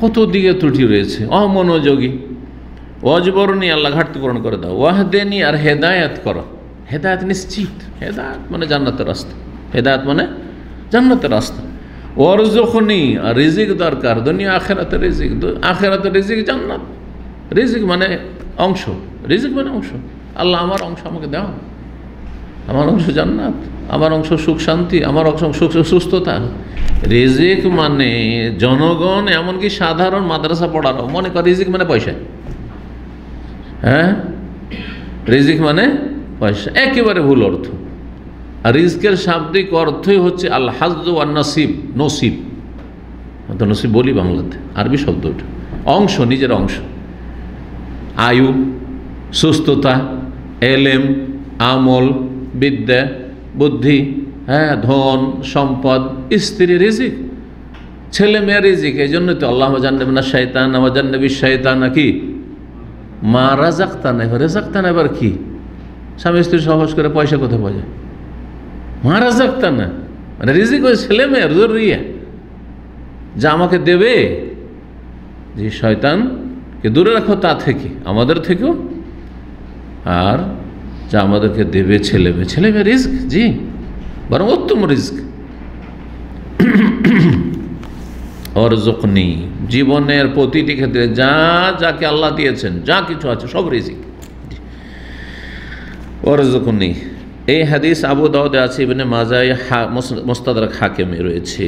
কত দিকে ত্রুটি রয়েছে, অমনোযোগী, অজবরণী, আল্লাহ ঘাটতি পূরণ করে দাও। ওয়াহদেনি, আর হেদায়াত করো। হেদায়াত নিশ্চিত, হেদায়াত মানে জান্নাতের রাস্তা, হেদায়াত মানে জান্নাতের রাস্তা। ওয়ারজুকনি, আর রিজিক দরকার, দুনিয়া আখেরাতের রিজিক, আখেরাতের রিজিক জান্নাত। রিজিক মানে অংশ, রিজিক মানে অংশ। আল্লাহ আমার অংশ আমাকে দাও, আমার অংশ জান্নাত, আমার অংশ সুখ শান্তি, আমার অংশ সুখ সুস্থতা। রিজিক মানে জনগণ, এমনকি সাধারণ মাদ্রাসা পড়ারও মনে করে রিজিক মানে পয়সা। হ্যাঁ, রিজিক মানে পয়সা, একেবারে ভুল অর্থ। আর রিজকের শাব্দিক অর্থই হচ্ছে আল হাজ্জু ওয়ান নসিব, নসিব, তো নসিব বলি বাংলাতে, আরবি শব্দ ওটা, অংশ, নিজের অংশ। আয়ু, সুস্থতা, এলেম, আমল, বিদ্যা, বুদ্ধি, হ্যাঁ, ধন সম্পদ, স্ত্রী, রিজিক, ছেলে মেয়ে রিজিক। এই জন্যই তো আল্লাহ জান্নাবিনা শাইতান, আমার জান্নাবি শাইতান নাকি মা রাজাক্তানা। এবার রেজাক্তানা এবার কি? স্বামী স্ত্রী সহজ করে পয়সা কোথায় পাওয়া যায়? মা রাজাক্তানা মানে রিজিক ওই ছেলে মেয়ের জরুরিয়া, যা আমাকে দেবে। যে শয়তানকে দূরে রাখো তা থেকে, আমাদের থেকেও, আর যা আমাদেরকে দেবে ছেলে মেয়ে। ছেলে মেয়ে রিস্ক, জি, বরং উত্তম রিস্ক। অরজুকনি, জীবনের প্রতিটি ক্ষেত্রে যা যাকে আল্লাহ দিয়েছেন, যা কিছু আছে সব রিজিক। অরজুকনি, এই হাদিস আবু দাউদে আছে, ইবনে মাজায়, মুস্তাদরাক হাকিমে রয়েছে।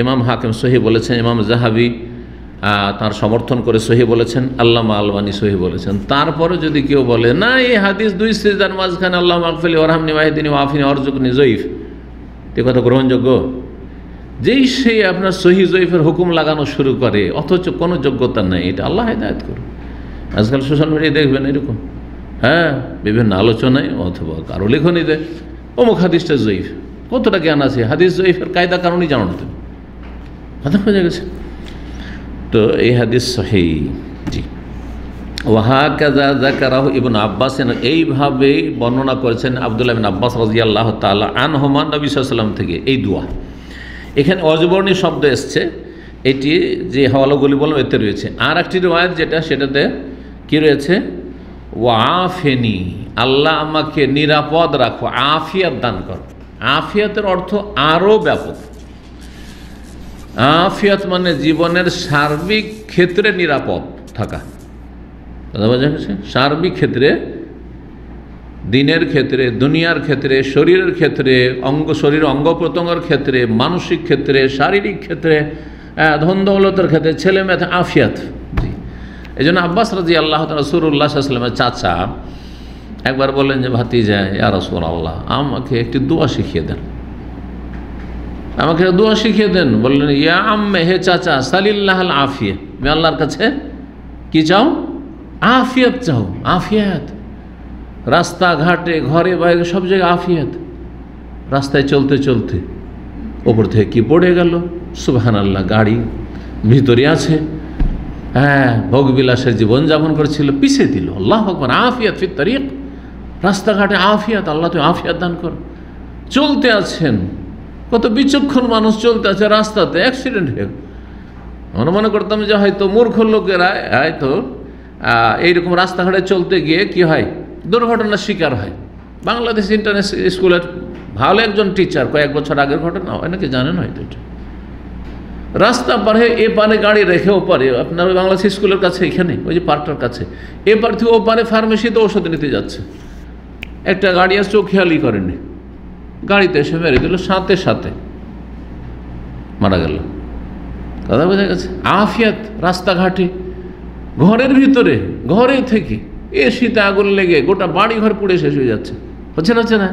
ইমাম হাকিম সহি বলেছেন, ইমাম জাহাবি তার সমর্থন করে সহি বলেছেন, আল্লামা আলবানী সহি বলেছেন। তারপরে যদি কেউ বলে না এই হাদিস দুই সিজদার মাঝখানে আল্লাহ মাগফিরলি ওয়ারহামনি ওয়াহদিনি ওয়াফিনি ওয়ারজুকনি জয়ীফ, এ কথা গ্রহণযোগ্য? যেই সে আপনার সহি জয়ীফের হুকুম লাগানো শুরু করে, অথচ কোনো যোগ্যতা নেই, এটা আল্লাহ হেদায়েত করুন। আজকাল সোশ্যাল মিডিয়ায় দেখবেন এরকম, হ্যাঁ, বিভিন্ন আলোচনায় অথবা কারো লেখনীতে অমুক হাদিসটা জয়ীফ। কতটা জ্ঞান আছে হাদিস জয়ীফের কায়দা কারণই জানো না তুমি, কথা বোঝা গেছে? তো এই হাদিস সহিহ, জি। ওয়াহাকাযা যাকারাহু ইবনে আব্বাস, এইভাবেই বর্ণনা করেছেন আব্দুল্লাহ বিন আব্বাস রাদিয়াল্লাহু তাআলা আনহুমা, নবী সাল্লাল্লাহু আলাইহি ওয়াসাল্লাম থেকে এই দোয়া। এখানে অজবর্ণী শব্দ এসছে, এটি যে হওয়ালাগুলি বললাম এতে রয়েছে। আর একটি রিওয়ায়াত যেটা, সেটাতে কি রয়েছে? ওয়াফেনি, আল্লাহ আমাকে নিরাপদ রাখো, আফিয়াত দান করো। আফিয়াতের অর্থ আরও ব্যাপক। আফিয়াত মানে জীবনের সার্বিক ক্ষেত্রে নিরাপদ থাকা, কথা বোঝা গেছে? সার্বিক ক্ষেত্রে, দিনের ক্ষেত্রে, দুনিয়ার ক্ষেত্রে, শরীরের ক্ষেত্রে, শরীর অঙ্গ প্রত্যঙ্গের ক্ষেত্রে, মানসিক ক্ষেত্রে, শারীরিক ক্ষেত্রে, ধন দৌলতের ক্ষেত্রে, ছেলে মেয়ে, আফিয়াত। জি, এই জন্য আব্বাস রাদিয়াল্লাহু তাআলা রাসূলুল্লাহ সাল্লাল্লাহু আলাইহি ওয়াসাল্লামের চাচা একবার বললেন যে, ভাতিজা, ইয়া রাসূলুল্লাহ, আমাকে একটি দোয়া শিখিয়ে দেন, আমাকে দোয়া শিখিয়ে দেন। বললেন, ইয়া আম্মে, হে চাচা, সালিল্লাহুল আফিয়া, তুমি আল্লাহর কাছে কি চাও? আফিয়াত চাও। আফিয়াত, রাস্তাঘাটে, ঘরে বাইরে, সব জায়গায় আফিয়াত। রাস্তায় চলতে চলতে ওপর থেকে কি পড়ে গেল, সুবহানাল্লাহ, গাড়ি ভিতরে আছে, হ্যাঁ, ভোগবিলাসের জীবনযাপন করেছিল, পিছিয়ে দিল, আল্লাহু আকবার, আফিয়াত ফিত তারিক, রাস্তাঘাটে আফিয়াত, আল্লাহ তুমি আফিয়াত দান কর। চলতে আছেন, কত বিচক্ষণ মানুষ চলতে আছে রাস্তাতে, অ্যাক্সিডেন্ট হয়ে, আমরা মনে করতাম যে হয়তো মূর্খ লোকেরা হয়তো এইরকম রাস্তাঘাটে চলতে গিয়ে কি হয়, দুর্ঘটনার শিকার হয়। বাংলাদেশ ইন্টারন্যাশনাল স্কুলের ভালো একজন টিচার, কয়েক বছর আগের ঘটনা, হয় নাকি জানেন হয়তো, এটা রাস্তা পারে, এ পারে গাড়ি রেখে ও পারে, আপনার বাংলাদেশ স্কুলের কাছে, এখানে ওই যে পার্কটার কাছে, এ পার থেকে ও পারে ফার্মেসিতে ওষুধ নিতে যাচ্ছে, একটা গাড়ি আসছে, ও খেয়ালই করেনি, গাড়িতে এসে মেরে দিল, সাথে সাথে মারা গেল। কথা বোঝা গেছে? আফিয়াত রাস্তাঘাটে, ঘরের ভিতরে, ঘরে থেকে এসিতে আগুন লেগে গোটা বাড়ি ঘর পুড়ে শেষ হয়ে যাচ্ছে, হচ্ছে না, হচ্ছে না?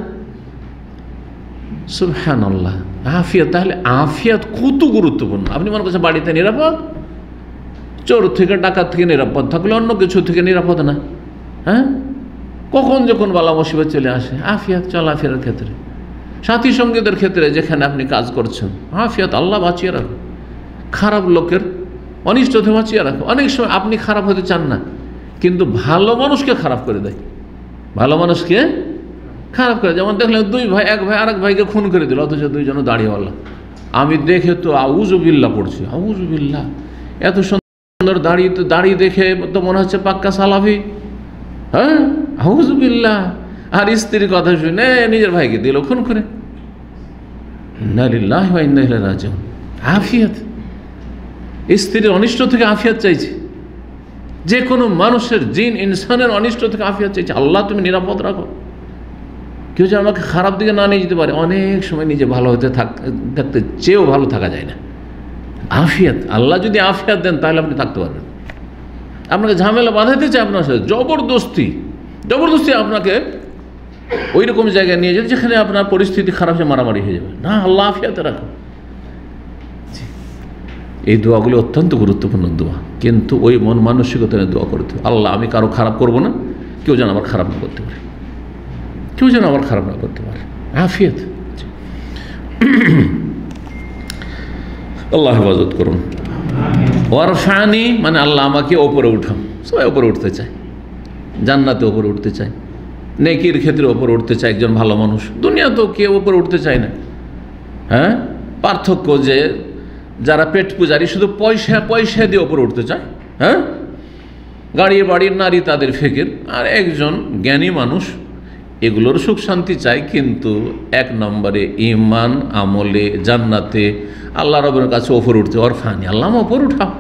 সুবহানাল্লাহ, আফিয়াত। তাহলে আফিয়াত কত গুরুত্বপূর্ণ। আপনি মনে করছেন বাড়িতে নিরাপদ, চোর থেকে ডাকাত থেকে নিরাপদ থাকলে অন্য কিছু থেকে নিরাপদ না, হ্যাঁ? কখন যখন বালা মুসিবত চলে আসে, আফিয়াত চলাফেরার ক্ষেত্রে, সাথী সঙ্গীদের ক্ষেত্রে, যেখানে আপনি কাজ করছেন, আফিয়াত, আল্লাহ বাঁচিয়ে রাখো। খারাপ লোকের অনিষ্ট থেকে বাঁচিয়ে রাখো। অনেক সময় আপনি খারাপ হতে চান না, কিন্তু ভালো মানুষকে খারাপ করে দেয়, ভালো মানুষকে খারাপ করে। যেমন দেখলেন দুই ভাই, এক ভাই আরেক ভাইকে খুন করে দিল, অথচ দুইজনও দাঁড়িয়েওয়ালা, আমি দেখে তো আউযুবিল্লাহ পড়ছি, আউযুবিল্লাহ, এত সুন্দর দাড়ি দেখে তো মনে হচ্ছে পাক্কা সালাফি। হ্যাঁ, আউযুবিল্লাহ। আর স্ত্রীর কথা শুনে নিজের ভাইকে দিল খুন করে। ইন্না লিল্লাহি ওয়া ইন্না ইলাইহি রাজিউন। আফিয়াত, স্ত্রীর অনিষ্ট থেকে আফিয়াত চাইছে, যে কোনো মানুষের, জিন ইনসানের অনিষ্ট থেকে আফিয়াত চাইছে। আল্লাহ তুমি নিরাপদ রাখো, কেউ যেন আমাকে খারাপ দিকে না নিয়ে যেতে পারে। অনেক সময় নিজে ভালো হতে থাকতে চেয়েও ভালো থাকা যায় না। আফিয়াত, আল্লাহ যদি আফিয়াত দেন তাহলে আপনি থাকতে পারবেন। আপনাকে ঝামেলা বাঁধাতে চায় আপনার সাথে, জবরদস্তি আপনাকে ওই রকম জায়গায় নিয়ে যাবে যেখানে আপনার পরিস্থিতি খারাপ হয়ে মারামারি হয়ে যাবে। না, আল্লাহ আফিয়াতে রাখো। এই দোয়াগুলি অত্যন্ত গুরুত্বপূর্ণ দোয়া, কিন্তু ওই মন মানসিকতা নিয়ে দোয়া করতে হবে। আল্লাহ আমি কারো খারাপ করব না, কেউ যেন আমার খারাপ না করতে পারে, কেউ যেন আমার খারাপ না করতে পারে। আফিয়াত, আল্লাহ হেফাজত করুন। ওয়ারফানি মানে আল্লাহ আমাকে ওপরে উঠাও। সবাই ওপরে উঠতে চায়, জান্নাতে ওপরে উঠতে চায়, নেকির ক্ষেত্রে ওপরে উঠতে চায় একজন ভালো মানুষ। দুনিয়া তো কেউ ওপরে উঠতে চায় না। হ্যাঁ, পার্থক্য যে যারা পেট পূজারি শুধু পয়সা দিয়ে ওপরে উঠতে চায়, হ্যাঁ, গাড়ি বাড়ির নারী তাদের ফিকির, আর একজন জ্ঞানী মানুষ এগুলোর সুখ শান্তি চায়, কিন্তু এক নম্বরে ঈমান আমলে জান্নাতে আল্লাহ রাব্বুর কাছে ওপরে উঠতে। ওরফানি, আল্লাহ ওপরে উঠাও,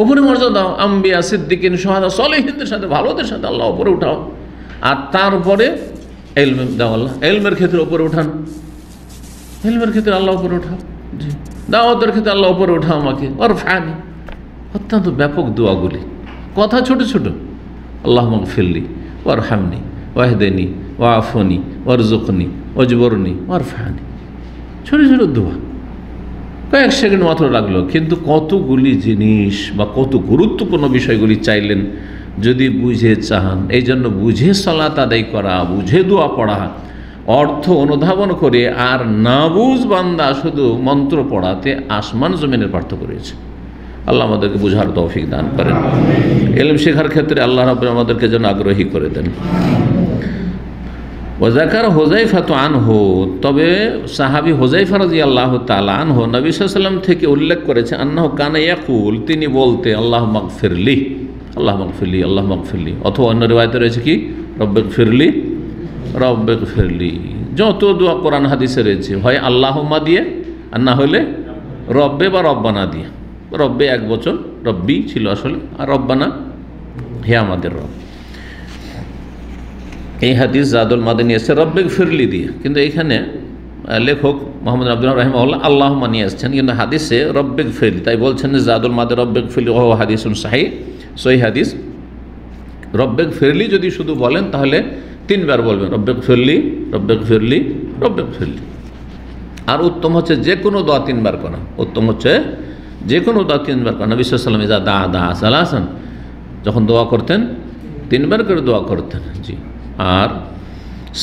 ওপরে মর্যাদা দাও। আম্বিয়া সিদ্দিকিন শুহাদা সলিহিনদের সাথে, ভালোদের সাথে আল্লাহ ওপরে উঠাও। আর তারপরে ইলম দাও, আল্লাহ ইলমের ক্ষেত্রে ওপরে উঠান, ইলমের ক্ষেত্রে আল্লাহ ওপরে উঠাও। জি, দাওয়াতের ক্ষেত্রে আল্লাহ ওপরে উঠাও আমাকে। ওরফানি, অত্যন্ত ব্যাপক দোয়াগুলি, কথা ছোট ছোট। আল্লাহ মাগফিরলি ওয়ারহামনি ওয়াহদিনি ওয়াআফনি ওয়ারযুকনি ওয়াজবরনি ওয়ারফানি। ছোট ছোট দোয়া, কয়েক সেকেন্ড মাত্র লাগলো, কিন্তু কতগুলি জিনিস বা কত গুরুত্বপূর্ণ বিষয়গুলি চাইলেন যদি বুঝে চান। এই জন্য বুঝে সালাত আদায় করা, বুঝে দোয়া পড়া, অর্থ অনুধাবন করে। আর না বুঝ বান্দা শুধু মন্ত্র পড়াতে আসমান জমিনের পার্থক্য রয়েছে। আল্লাহ আমাদেরকে বুঝার তৌফিক দান করেন। ইলম শেখার ক্ষেত্রে আল্লাহ রাব্বুল আমাদেরকে যেন আগ্রহী করে দেন। ওয়াজাকার হুযায়ফা আনহু, তবে সাহাবী হুযায়ফা রাদিয়াল্লাহু তাআলা আনহু নবী সাল্লাল্লাহু আলাইহি ওয়াসাল্লাম থেকে উল্লেখ করেছে, আন্নাহু কানা ইয়াকুল, তিনি বলতে, আল্লাহুম্মা গফিরলি, আল্লাহুম্মা গফিরলি, আল্লাহুম্মা গফিরলি। অথবা অন্য রিওয়ায়াতে রয়েছে কি, রব্বিগফিরলি, রব্বিগফিরলি। যত দোয়া কোরআন হাদিসে রয়েছে, হয় আল্লাহুম্মা দিয়ে, আর না হলে রব্বে বা রব্বানা দিয়ে। রব্বে এক বচন, রব্বি ছিল আসলে, আর রব্বানা হে আমাদের রব। এই হাদিস জাদুল মাদানী এসছে রব্বিগফিরলি দিয়ে, কিন্তু এখানে লেখক মোহাম্মদ আব্দুল্লাহ রাহিমাহুল্লাহ আল্লাহুম্মা নিয়ে আসছেন, কিন্তু হাদিসে রব্বিগফিরলি, তাই বলছেন যে জাদুল মাদে রব্বিগফিরলি ওয়া হুয়া হাদিসুন সহিহ হাদিস। রব্বিগফিরলি যদি শুধু বলেন তাহলে 3 বার বলবেন, রব্বিগফিরলি, রব্বিগফিরলি, রব্বিগফিরলি। আর উত্তম হচ্ছে যে কোনো দোয়া 3 বার করা, উত্তম হচ্ছে যে কোনো দোয়া 3 বার করা। নবী সাল্লাল্লাহু আলাইহি ওয়াসাল্লাম দা সালাসান, যখন দোয়া করতেন 3 বার করে দোয়া করতেন। জি, আর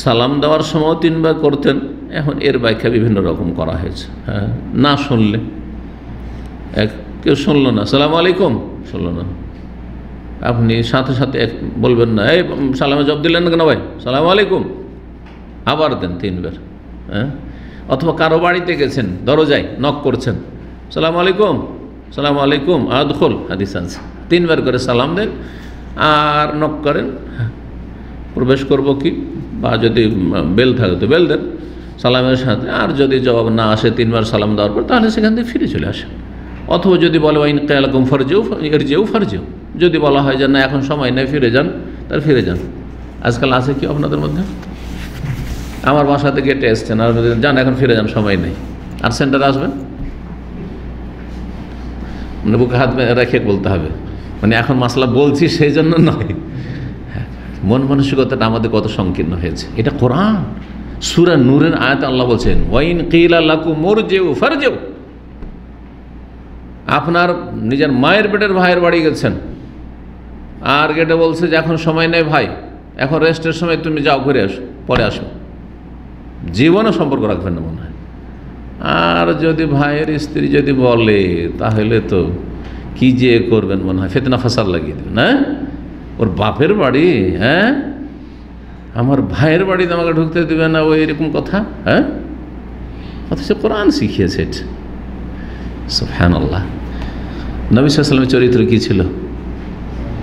সালাম দেওয়ার সময় 3 বার করতেন। এখন এর ব্যাখ্যা বিভিন্ন রকম করা হয়েছে। হ্যাঁ, না শুনলে, কেউ শুনলো না, সালাম আলাইকুম, শুনলো না, আপনি সাথে সাথে বলবেন না, এই সালামে জবাব দিলেন না কেন ভাই, সালাম আলাইকুম, আবার দেন 3 বার। হ্যাঁ, অথবা কারো বাড়িতে গেছেন, দরজায় নক করছেন, সালাম আলাইকুম, সালাম আলাইকুম আদখুল, হাদিস আছে, 3 বার করে সালাম দেন আর নক করেন, প্রবেশ করব কি, বা যদি বেল থাকে তো বেল দেন সালামের সাথে। আর যদি জবাব না আসে 3 বার সালাম দেওয়ার পর, তাহলে সেখান থেকে ফিরে চলে আসেন। অথবা যদি বলে ওয়াইন কিয়ালাকুম ফারজিউ, যদি বলা হয় যে না এখন সময় নেই, ফিরে যান, তাহলে ফিরে যান। আজকাল আছে কি আপনাদের মধ্যে, আমার বাসাতে গেটে এসছেন আর যান এখন ফিরে যান, সময় নেই, আর সেন্টারে আসবেন, মানে বুকে হাত রেখে বলতে হবে, মানে এখন মাসলা বলছি সেই জন্য নয়। মন মানসিকতাটা আমাদের কত সংকীর্ণ হয়েছে। এটা কোরআন সূরা নূরের আয়াত, আল্লাহ বলছেন ওয়াইন কিলা লাকুম মুরজিউ ফারজিউ। আপনার নিজের মায়ের পেটের ভাইয়ের বাড়ি গেছেন, আর গেটে বলছে যে এখন সময় নেই ভাই, এখন রেস্টের সময় তুমি যাও, ঘুরে আসো, পরে আসো, জীবনে সম্পর্ক রাখবেন না মনে হয়। আর যদি ভাইয়ের স্ত্রী যদি বলে, তাহলে তো কি যে করবেন মনে হয়, ফিতনা ফাসাদ লাগিয়ে দেবেন। হ্যাঁ, ওর বাপের বাড়ি, হ্যাঁ, আমার ভাইয়ের বাড়িতে আমাকে ঢুকতে দেবে না, ওই এরকম কথা। হ্যাঁ, অথচ কোরআন শিখিয়েছে এটা। সুবহানাল্লাহ। নবী সাল্লাল্লাহু আলাইহি ওয়াসাল্লামের চরিত্র কি ছিল?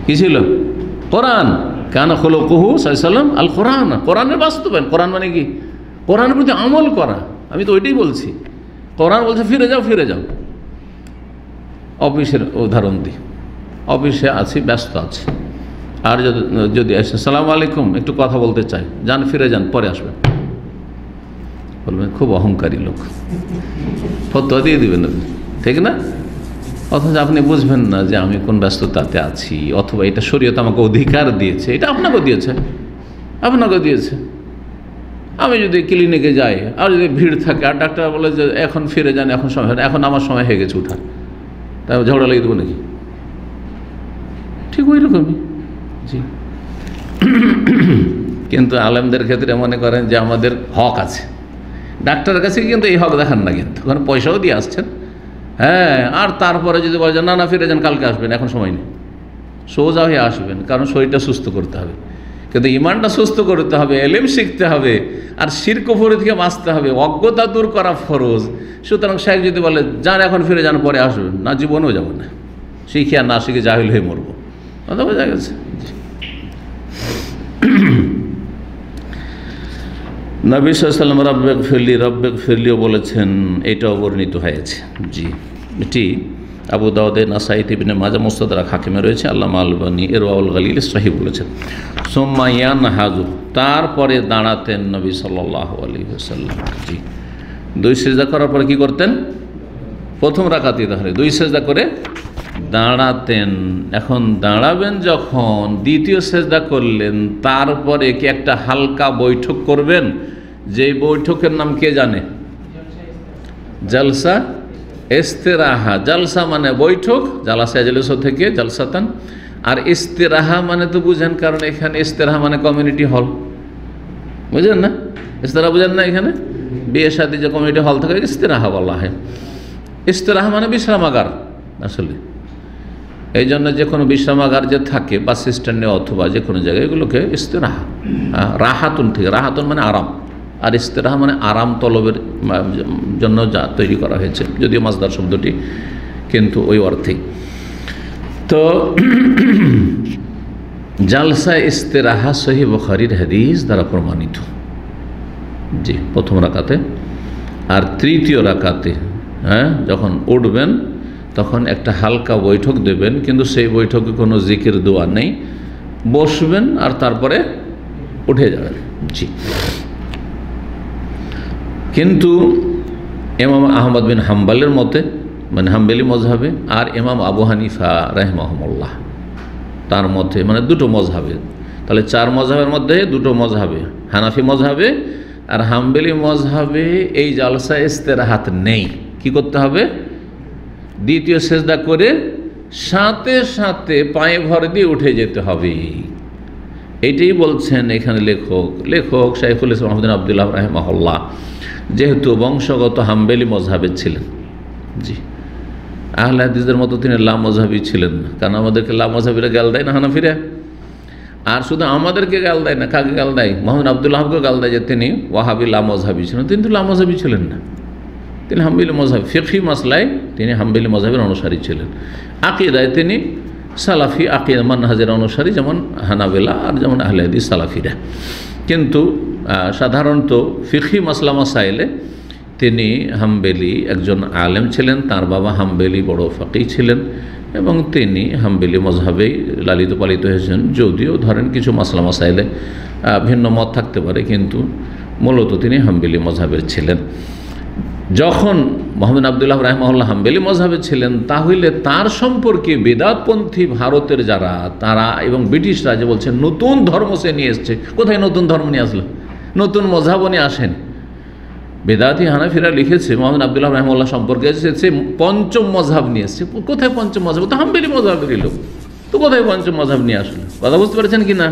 কি ছিল? কোরআন। কানা খুলুকুহু সাল্লাল্লাহু আলাইহি ওয়াসাল্লাম আল কোরআন। কোরআনের বাস্তবায়ন। কোরআন মানে কি? কোরআনের প্রতি আমল করা। আমি তো ওইটাই বলছি। কোরআন বলছে ফিরে যাও, ফিরে যাও। অফিসের উদাহরণ দিই, অফিসে আছি, ব্যস্ত আছি, আর যদি আসে আসসালামু আলাইকুম, একটু কথা বলতে চাই, যান, ফিরে যান, পরে আসবেন। বলবেন খুব অহংকারী লোক, ফতোয়া দিয়ে দিবেন আপনি, ঠিক না? অথচ আপনি বুঝবেন না যে আমি কোন ব্যস্ততাতে আছি, অথবা এটা শরীয়ত আমাকে অধিকার দিয়েছে, এটা আপনাকেও দিয়েছে, আপনাকেও দিয়েছে। আমি যদি ক্লিনিকে যাই আর যদি ভিড় থাকে আর ডাক্তার বলে যে এখন ফিরে যান, এখন সময় হয় না, এখন আমার সময় হয়ে গেছে উঠার, তাই ঝগড়া লাগিয়ে দেবো নাকি? ঠিক ওই রকমই। জি। কিন্তু আলেমদের ক্ষেত্রে মনে করেন যে আমাদের হক আছে, ডাক্তারের কাছে কিন্তু এই হক দেখান না, কিন্তু ওখানে পয়সাও দিয়ে আসছেন। হ্যাঁ, আর তারপরে যদি বলে না না ফিরে যান, কালকে আসবেন, এখন সময় নেই, সোজা হয়ে আসবেন, কারণ শরীরটা সুস্থ করতে হবে। কিন্তু ইমানটা সুস্থ করতে হবে, এলেম শিখতে হবে, আর শিরক কুফর থেকে বাঁচতে হবে, অজ্ঞতা দূর করা ফরজ। সুতরাং শেখ যদি বলে যান এখন ফিরে যান, পরে আসবেন, না, জীবনেও যাব না, শিখে আর না শিখে জাহিল হয়ে মরবো, কথা বোঝা গেছে। নবী সাল্লাল্লাহু আলাইহি ওয়াসাল্লাম রব্বেক ফিরলিও বলেছেন, এটাও বর্ণিত হয়েছে। জি, এটি আবু দাউদে, নাসাই, ইবনে মাজাহ, মুস্তাদরাক হাকিমে রয়েছে। আল্লামা আলবানী ইরওয়াউল গালিল সহিহ বলেছেন। সুম্মা ইয়ানহাজু, তারপরে দাঁড়াতেন নবী সাল্লাল্লাহু আলাইহি ওয়াসাল্লাম। জি, 2 সিজদা করার পরে কি করতেন? প্রথম রাকাতে তাহলে 2 সিজদা করে দাঁড়াতেন। এখন দাঁড়াবেন যখন, দ্বিতীয় সিজদা করলেন, তারপরে কি একটা হালকা বৈঠক করবেন? যেই বৈঠকের নাম কে জানে? জালসা ইস্তিরাহা। জালসা মানে বৈঠক, জালাসা ইয়াজলিসু থেকে জালসাতান, আর ইস্তিরাহা মানে তো বুঝেন, কারণ এখানে ইস্তিরাহা মানে কমিউনিটি হল, বুঝেন না? ইস্তিরাহা বুঝেন না? এখানে বিয়ে শাদী যে কমিউনিটি হল থাকে ইস্তিরাহা বলা হয়। ইস্তিরাহা মানে বিশ্রামাগার আসলে। এই জন্য যে কোনো বিশ্রামাগার যে থাকে বাস স্ট্যান্ডে অথবা যে কোনো জায়গায়, এগুলোকে ইস্তিরাহা, রাহাতুন থেকে, রাহাতুন মানে আরাম, আর ইস্তিরাহা মানে আরাম তলবের জন্য যা তৈরি করা হয়েছে, যদিও মাসদার শব্দটি কিন্তু ওই অর্থেই। তো জালসা ইস্তিরাহা সহিহ বুখারীর হাদিস দ্বারা প্রমাণিত। জি, প্রথম রাকাতে। আর তৃতীয় রাকাতে যখন উঠবেন তখন একটা হালকা বৈঠক দেবেন, কিন্তু সেই বৈঠকে কোনো জিকির দোয়া নেই, বসবেন আর তারপরে উঠে যাবেন। জি, কিন্তু ইমাম আহমদ বিন হাম্বলের মতে, মানে হাম্বলি মজহাবে, আর ইমাম আবু হানিফা রাহিমাহুল্লাহ তার মতে, মানে দুটো মজহাবে, তাহলে 4 মজহাবের মধ্যে 2টো মজহাবে, হানাফি মজহাবে আর হাম্বলি মজহাবে এই জালসা ইস্তিরাহাত নেই। কি করতে হবে? দ্বিতীয় সেজদা করে সাথে সাথে পায়ে ভর দিয়ে উঠে যেতে হবে। এইটাই বলছেন এখানে লেখক শাইখুল ইসলাম আহমদ বিন আব্দুল্লাহ রাহিমাহুল্লাহ, যেহেতু বংশগত হাম্বলি মজহাবের ছিলেন। জি, আহলে হাদিসদের মতো তিনি লা মজহাবি ছিলেন না, কারণ আমাদেরকে লা মজহাবিরা গাল দেয় না হানাফিরা, আর শুধু আমাদেরকে গাল দেয় না, কাকে গাল দেয়? মোহাম্মদ আব্দুল্লাহকে গাল দেয় যে তিনি ওয়াহাবি লা মজহাবি ছিলেন। তিনি তো লা মজহাবি ছিলেন না, তিনি হাম্বলি মজহাব, ফিকহি মাসলায় তিনি হাম্বলি মজহাবের অনুসারী ছিলেন। আকিদায় তিনি সালাফি আকিদা মানহাজের অনুসারী, যেমন হানাবেলা আর যেমন আহলে হাদিস সালাফিরা। কিন্তু সাধারণত ফিকহি মাসলা মাসাইলে তিনি হাম্বলি একজন আলেম ছিলেন, তার বাবা হাম্বলি বড় ফাকিহ ছিলেন, এবং তিনি হাম্বলি মজহাবেই লালিত পালিত হয়েছেন। যদিও ধরেন কিছু মাসলা মাসাইলে ভিন্ন মত থাকতে পারে, কিন্তু মূলত তিনি হাম্বলি মজহাবের ছিলেন। যখন মোহাম্মদ আব্দুল্লাহ রাহিমাহুল্লাহ হাম্বলি মজহাবে ছিলেন, তাহলে তার সম্পর্কে বেদাতপন্থী ভারতের যারা, তারা এবং ব্রিটিশরা যে বলছেন নতুন ধর্ম সে নিয়ে এসছে। কোথায় নতুন ধর্ম নিয়ে আসলো? নতুন মজহাবও নিয়ে আসেন। বেদাতি হানাফিরা লিখেছে মোহাম্মদ আব্দুল্লাহ রাহিমাহুল্লাহ সম্পর্কে এসেছে পঞ্চম মজহাব নিয়ে এসছে। কোথায় পঞ্চম মজহাব? তো হাম্বলি মজহাবেরই লোক, তো কোথায় পঞ্চম মজহাব নিয়ে আসলো? কথা বুঝতে পারছেন কি না?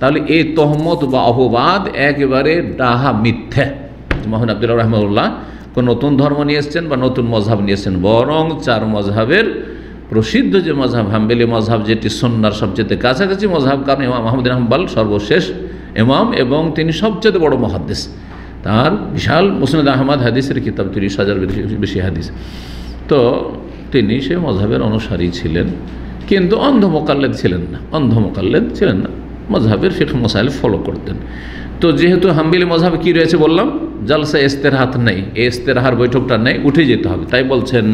তাহলে এই তহমত বা অপবাদ একেবারে ডাহা, মিথ্যা। মোহাম্মদ আব্দুল্লাহ রাহিমাহুল্লাহ কোন নতুন ধর্ম নিয়ে এসছেন বা নতুন মজহাব নিয়ে এসছেন, বরং 4 মজহাবের প্রসিদ্ধ যে মজহাব হাম্বলি মজহাব, যেটি সুন্নাহর সবচেয়ে কাছাকাছি মজহাব, কারণ ইমাম আহমদ বিন হাম্বল সর্বশেষ ইমাম এবং তিনি সবচেয়ে বড় মুহাদ্দিস। তার বিশাল মুসনাদ আহমদ হাদিসের কিতাব, 30,000 বেশি হাদিস। তো তিনি সেই মজহাবের অনুসারী ছিলেন, কিন্তু অন্ধ মোকাল্লেদ ছিলেন না, মজহাবের ফিকহ মাসাইল ফলো করতেন। তো যেহেতু হাম্বলি মজহাবে কি রয়েছে বললাম, জালসা ইস্তেরাহাত নেই, এই ইস্তেরাহার বৈঠকটা নেই, উঠে যেতে হবে। তাই বলছেন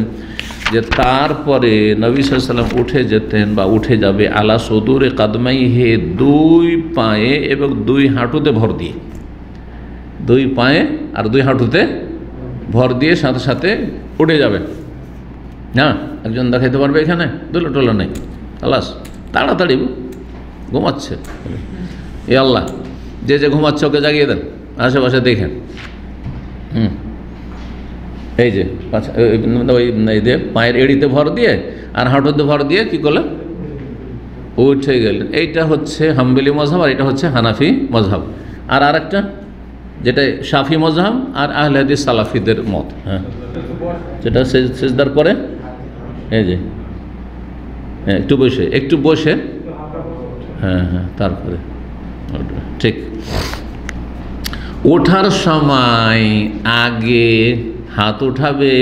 যে তারপরে নবী সাল্লাল্লাহু আলাইহি ওয়াসাল্লাম উঠে যেতেন বা উঠে যাবে আলা সুদুরে কাদমাইহি, দুই পায়ে এবং দুই হাঁটুতে ভর দিয়ে, দুই পায়ে আর দুই হাঁটুতে ভর দিয়ে সাথে সাথে উঠে যাবে। হ্যাঁ, একজন দেখাইতে পারবে এখানে? দোলা টোলা নেই, আলাস তাড়াতাড়ি ঘুমাচ্ছে। এ আল্লাহ, যে ঘুমাচ্ছে ওকে জাগিয়ে দেন, আশেপাশে দেখেন। এই যে ওই যে পায়ের এড়িতে ভর দিয়ে আর হাঁটুতে ভর দিয়ে কি করলেন? উঠে গেলেন। এইটা হচ্ছে হাম্বলি মজহাব আর এটা হচ্ছে হানাফি মজহাব। আর আরেকটা যেটা শাফি মজহাব আর আহলে হাদিস সালাফিদের মত। হ্যাঁ, যেটা সিজদার পরে এই যে একটু বসে হ্যাঁ, তারপরে ঠিক ওঠার সময় আগে হাত উঠাবে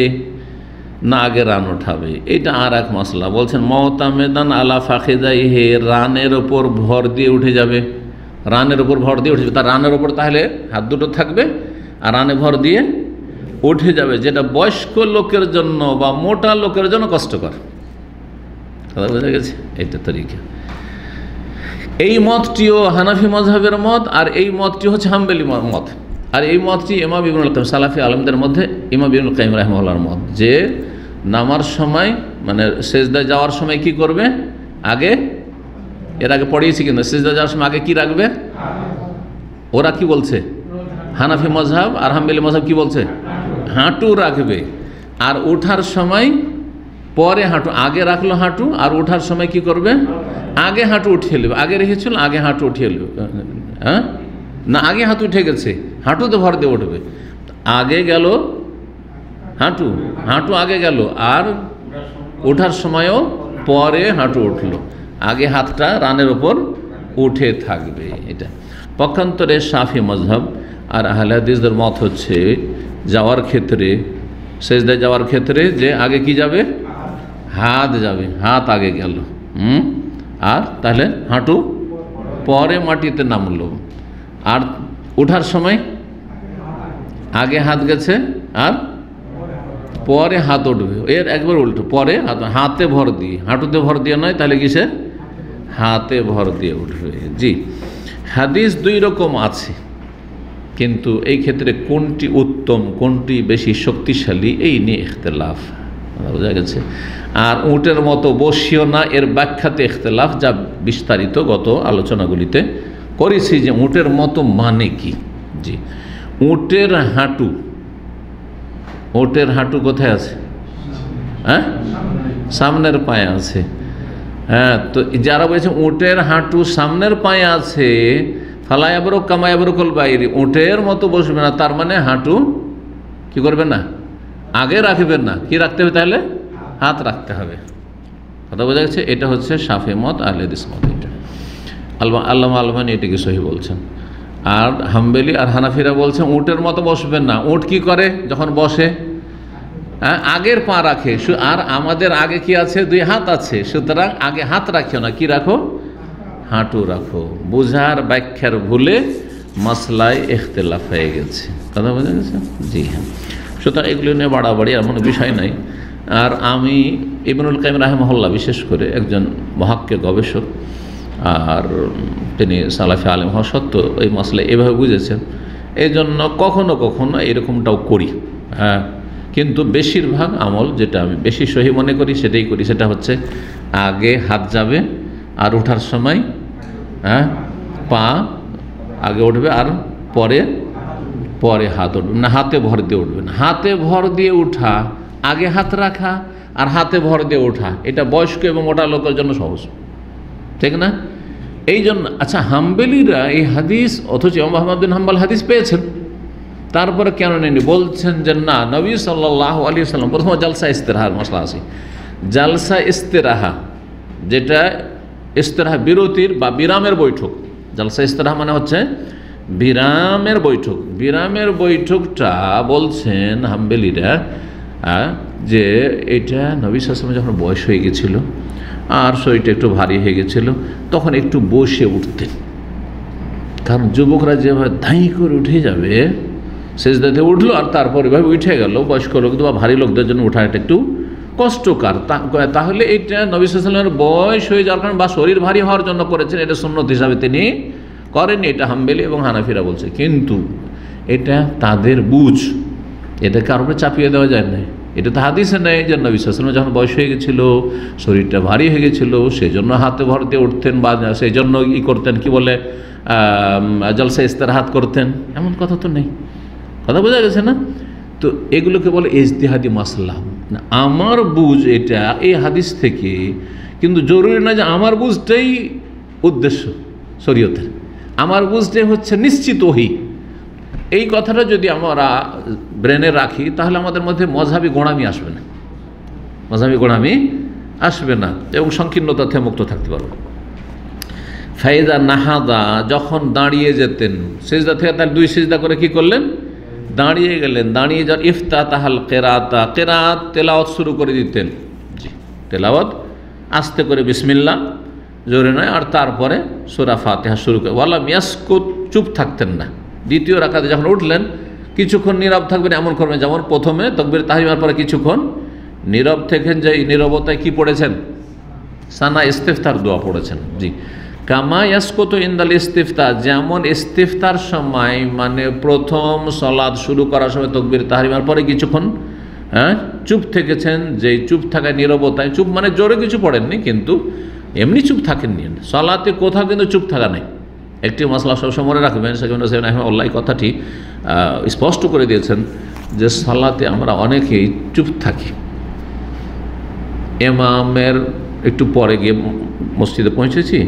না আগে রান উঠাবে, এটা আর এক মশলা। বলছেন মওতামেদান আলা ফাখিদাইহি, রানের ওপর ভর দিয়ে উঠে যাবে, রানের ওপর ভর দিয়ে উঠে যাবে। তার রানের ওপর তাহলে হাত দুটো থাকবে আর রানে ভর দিয়ে উঠে যাবে, যেটা বয়স্ক লোকের জন্য বা মোটা লোকের জন্য কষ্টকর। কথা বোঝা গেছে? এটা তরিকা। এই মতটিও হানাফি মজহাবের মত, আর এই মতটি হচ্ছে হাম্বলি মত। আর এই মতটি ইমাম ইবনুল কাইয়িম সালাফি আলেমদের মধ্যে ইমাম ইবনুল কাইয়িম রাহিমাহুল্লাহর মত, যে নামার সময় মানে সেজদা যাওয়ার সময় কি করবে? আগে, এর আগে পড়িয়েছি কিন্তু, সেজদা যাওয়ার সময় আগে কি রাখবে? ওরা কি বলছে? হানাফি মজহাব আর হাম্বলি মজহাব কি বলছে? হাঁটু রাখবে। আর ওঠার সময় পরে হাঁটু, আগে রাখলো হাঁটু, আর ওঠার সময় কি করবে? আগে হাঁটু উঠিয়ে নেবে। আগে রেখেছিল, আগে হাঁটু উঠিয়ে নেবে। হ্যাঁ না, আগে হাঁটু উঠে গেছে, হাঁটুতে ভর দিয়ে উঠবে। আগে গেল হাঁটু, হাঁটু আগে গেল, আর ওঠার সময়ও পরে হাঁটু উঠলো, আগে হাতটা রানের ওপর উঠে থাকবে। এটা পক্ষান্তরে শাফি মজহাব আর আহলে হাদিসদের মত হচ্ছে যাওয়ার ক্ষেত্রে, সেজদায় যাওয়ার ক্ষেত্রে যে আগে কি যাবে? হাত যাবে, হাত আগে গেল, আর তাহলে হাঁটু পরে মাটিতে নামলো। আর ওঠার সময় আগে হাত গেছে আর পরে হাত উঠবে, এর একবার উল্টো, পরে হাতে ভর দিয়ে, হাঁটুতে ভর দিয়ে নয়, তাহলে কিসে? হাতে ভর দিয়ে উঠবে। জি, হাদিস দুই রকম আছে, কিন্তু এই ক্ষেত্রে কোনটি উত্তম, কোনটি বেশি শক্তিশালী, এই নিয়ে ইখতিলাফ। বোঝা গেছে? আর উটের মতো বসিও না, এর ব্যাখ্যাতে ইখতিলাফ, যা বিস্তারিত গত আলোচনাগুলিতে করেছি যে উটের মতো মানে কি। জি, উটের হাঁটু, উটের হাঁটু কোথায় আছে? হ্যাঁ, সামনের পায়ে আছে। হ্যাঁ, তো যারা বলছে উটের হাঁটু সামনের পায়ে আছে, ফালায়াবরক কামায়াবরকল বাইরে, উটের মতো বসবে না, তার মানে হাঁটু কি করবে না? আগে রাখবেন না, কি রাখতে হবে তাহলে? হাত রাখতে হবে। কথা বোঝা গেছে? এটা হচ্ছে শাফি মত, আহলে হাদিস মত। এটা আল্লামা আলবানী এটাকে সহি বলছেন। আর হাম্বলি আর হানাফিরা বলছেন উটের মতো বসবেন না। উট কি করে যখন বসে? আগের পা রাখে, আর আমাদের আগে কি আছে? দুই হাত আছে, সুতরাং আগে হাত রাখিও না, কি রাখো? হাঁটু রাখো। বোঝার ব্যাখ্যার ভুলে মাসলায় ইখতিলাফ হয়ে গেছে। কথা বোঝা গেছে? জি হ্যাঁ। সুতরাং এগুলো নিয়ে বাড়াবাড়ি এমন বিষয় নাই। আর আমি ইবনুল কাইয়িম রাহিমাহুল্লাহ বিশেষ করে একজন মুহাক্কিক গবেষক, আর তিনি সালাফি আলেম হওয়া সত্ত্বেও এই মাসলা এভাবে বুঝেছেন, এই জন্য কখনো কখনো এরকমটাও করি। হ্যাঁ, কিন্তু বেশিরভাগ আমল যেটা আমি বেশি সহি মনে করি সেটাই করি। সেটা হচ্ছে আগে হাত যাবে, আর ওঠার সময় পা আগে উঠবে, আর পরে পরে হাত উঠবে না, হাতে ভর দিয়ে উঠবে না। হাতে ভর দিয়ে উঠা, আগে হাত রাখা আর হাতে ভর দিয়ে ওঠা, এটা বয়স্ক এবং মোটা লোকের জন্য সহজ, ঠিক না? এই জন্য আচ্ছা, হাম্বলিরা এই হাদিস, অথচ ইমাম আহমদ বিন হাম্বল হাদিস পেয়েছেন, তারপরে কেন নেননি? বলছেন যে না, নবী সাল্লাল্লাহু আলাইহি ওয়াসাল্লাম প্রথম জালসা ইস্তেরাহার মশলা আছে। জালসা ইস্তেরাহা, যেটা ইস্তেরাহা বিরতির বা বিরামের বৈঠক। জালসা ইস্তেরাহা মানে হচ্ছে বিরামের বৈঠক। বিরামের বৈঠকটা বলছেন হাম্বলিরা যে এটা নবী সাল্লাল্লাহু আলাইহি ওয়াসাল্লাম যখন বয়স হয়ে গেছিল আর শরীরটা একটু ভারী হয়ে গেছিল, তখন একটু বসে উঠতেন। কারণ যুবকরা যেভাবে ধাই করে উঠে যাবে, সেজদাতে উঠলো আর তারপর এভাবে উঠে গেল, বয়স্ক লোকদের বা ভারী লোকদের জন্য ওঠাটা একটু কষ্টকর। তাহলে এটা নবী সাল্লাল্লাহু আলাইহি ওয়াসাল্লামের বয়স হয়ে যাওয়ার কারণে বা শরীর ভারী হওয়ার জন্য করেছেন, এটা সুন্নত হিসাবে তিনি করেননি, এটা হাম্বলি এবং হানাফিরা বলছে। কিন্তু এটা তাদের বুঝ, এটাকে কারোর উপরে চাপিয়ে দেওয়া যায় না। এটা তো হাদিসে নেই যে নবী সাল্লাল্লাহু আলাইহি ওয়াসাল্লাম যখন বয়স হয়ে গেছিল, শরীরটা ভারী হয়ে গেছিল, সেই জন্য হাতে ভর দিয়ে উঠতেন বা সেই জন্য করতেন, কি বলে জলসা ইস্তেরাহাত করতেন, এমন কথা তো নেই। কথা বোঝা গেছে না? তো এগুলোকে বলে ইজতিহাদি মাসলা। আমার বুঝ এটা এই হাদিস থেকে, কিন্তু জরুরি না যে আমার বুঝটাই উদ্দেশ্য শরীয়তের। আমার বুঝটাই হচ্ছে নিশ্চিত ওহী। এই কথাটা যদি আমরা ব্রেনে রাখি, তাহলে আমাদের মধ্যে মযহাবি গোঁড়ামি আসবে না, মযহাবি গোঁড়ামি আসবে না এবং সংকীর্ণতা থেকে মুক্ত থাকতে পারবো। ফাইদা নাহাদা, যখন দাঁড়িয়ে যেতেন সিজদা থেকে, তার দুই সিজদা করে কি করলেন? দাঁড়িয়ে গেলেন। দাঁড়িয়ে যাওয়ার ইফতাতাহাল কিরাআতা, কিরাআত তেলাওয়াত শুরু করে দিতেন। জি, তেলাওয়াত আস্তে করে বিসমিল্লাহ, জোরে নয়, আর তারপরে সূরা ফাতিহা শুরু করে। ওয়ালা ইয়াসকুত, চুপ থাকতেন না। দ্বিতীয় রাকাতে যখন উঠলেন, কিছুক্ষণ নীরব থাকবেন, এমন করবেন যেমন প্রথমে তাকবীর তাহরিমার পরে কিছুক্ষণ নীরব থেকেন, যে নীরবতায় কি পড়েছেন? সানা ইস্তিফতার দোয়া পড়েছেন। জি, কামা ইয়াসকুতু ইনদাল ইস্তিফতা, যেমন ইস্তিফতার সময় মানে প্রথম সালাত শুরু করার সময় তাকবীর তাহরিমার পরে কিছুক্ষণ চুপ থেকেছেন, যেই চুপ থাকায় নীরবতায়, চুপ মানে জোরে কিছু পড়েননি, কিন্তু এমনি চুপ থাকেননি। সালাতে কোথাও কিন্তু চুপ থাকা নেই। একটি মশলা সবসময় মনে রাখবেন, সেখানে আল্লাহ কথাটি স্পষ্ট করে দিয়েছেন যে সালাতে আমরা অনেকেই চুপ থাকি। ইমামের একটু পরে গিয়ে মসজিদে পৌঁছেছি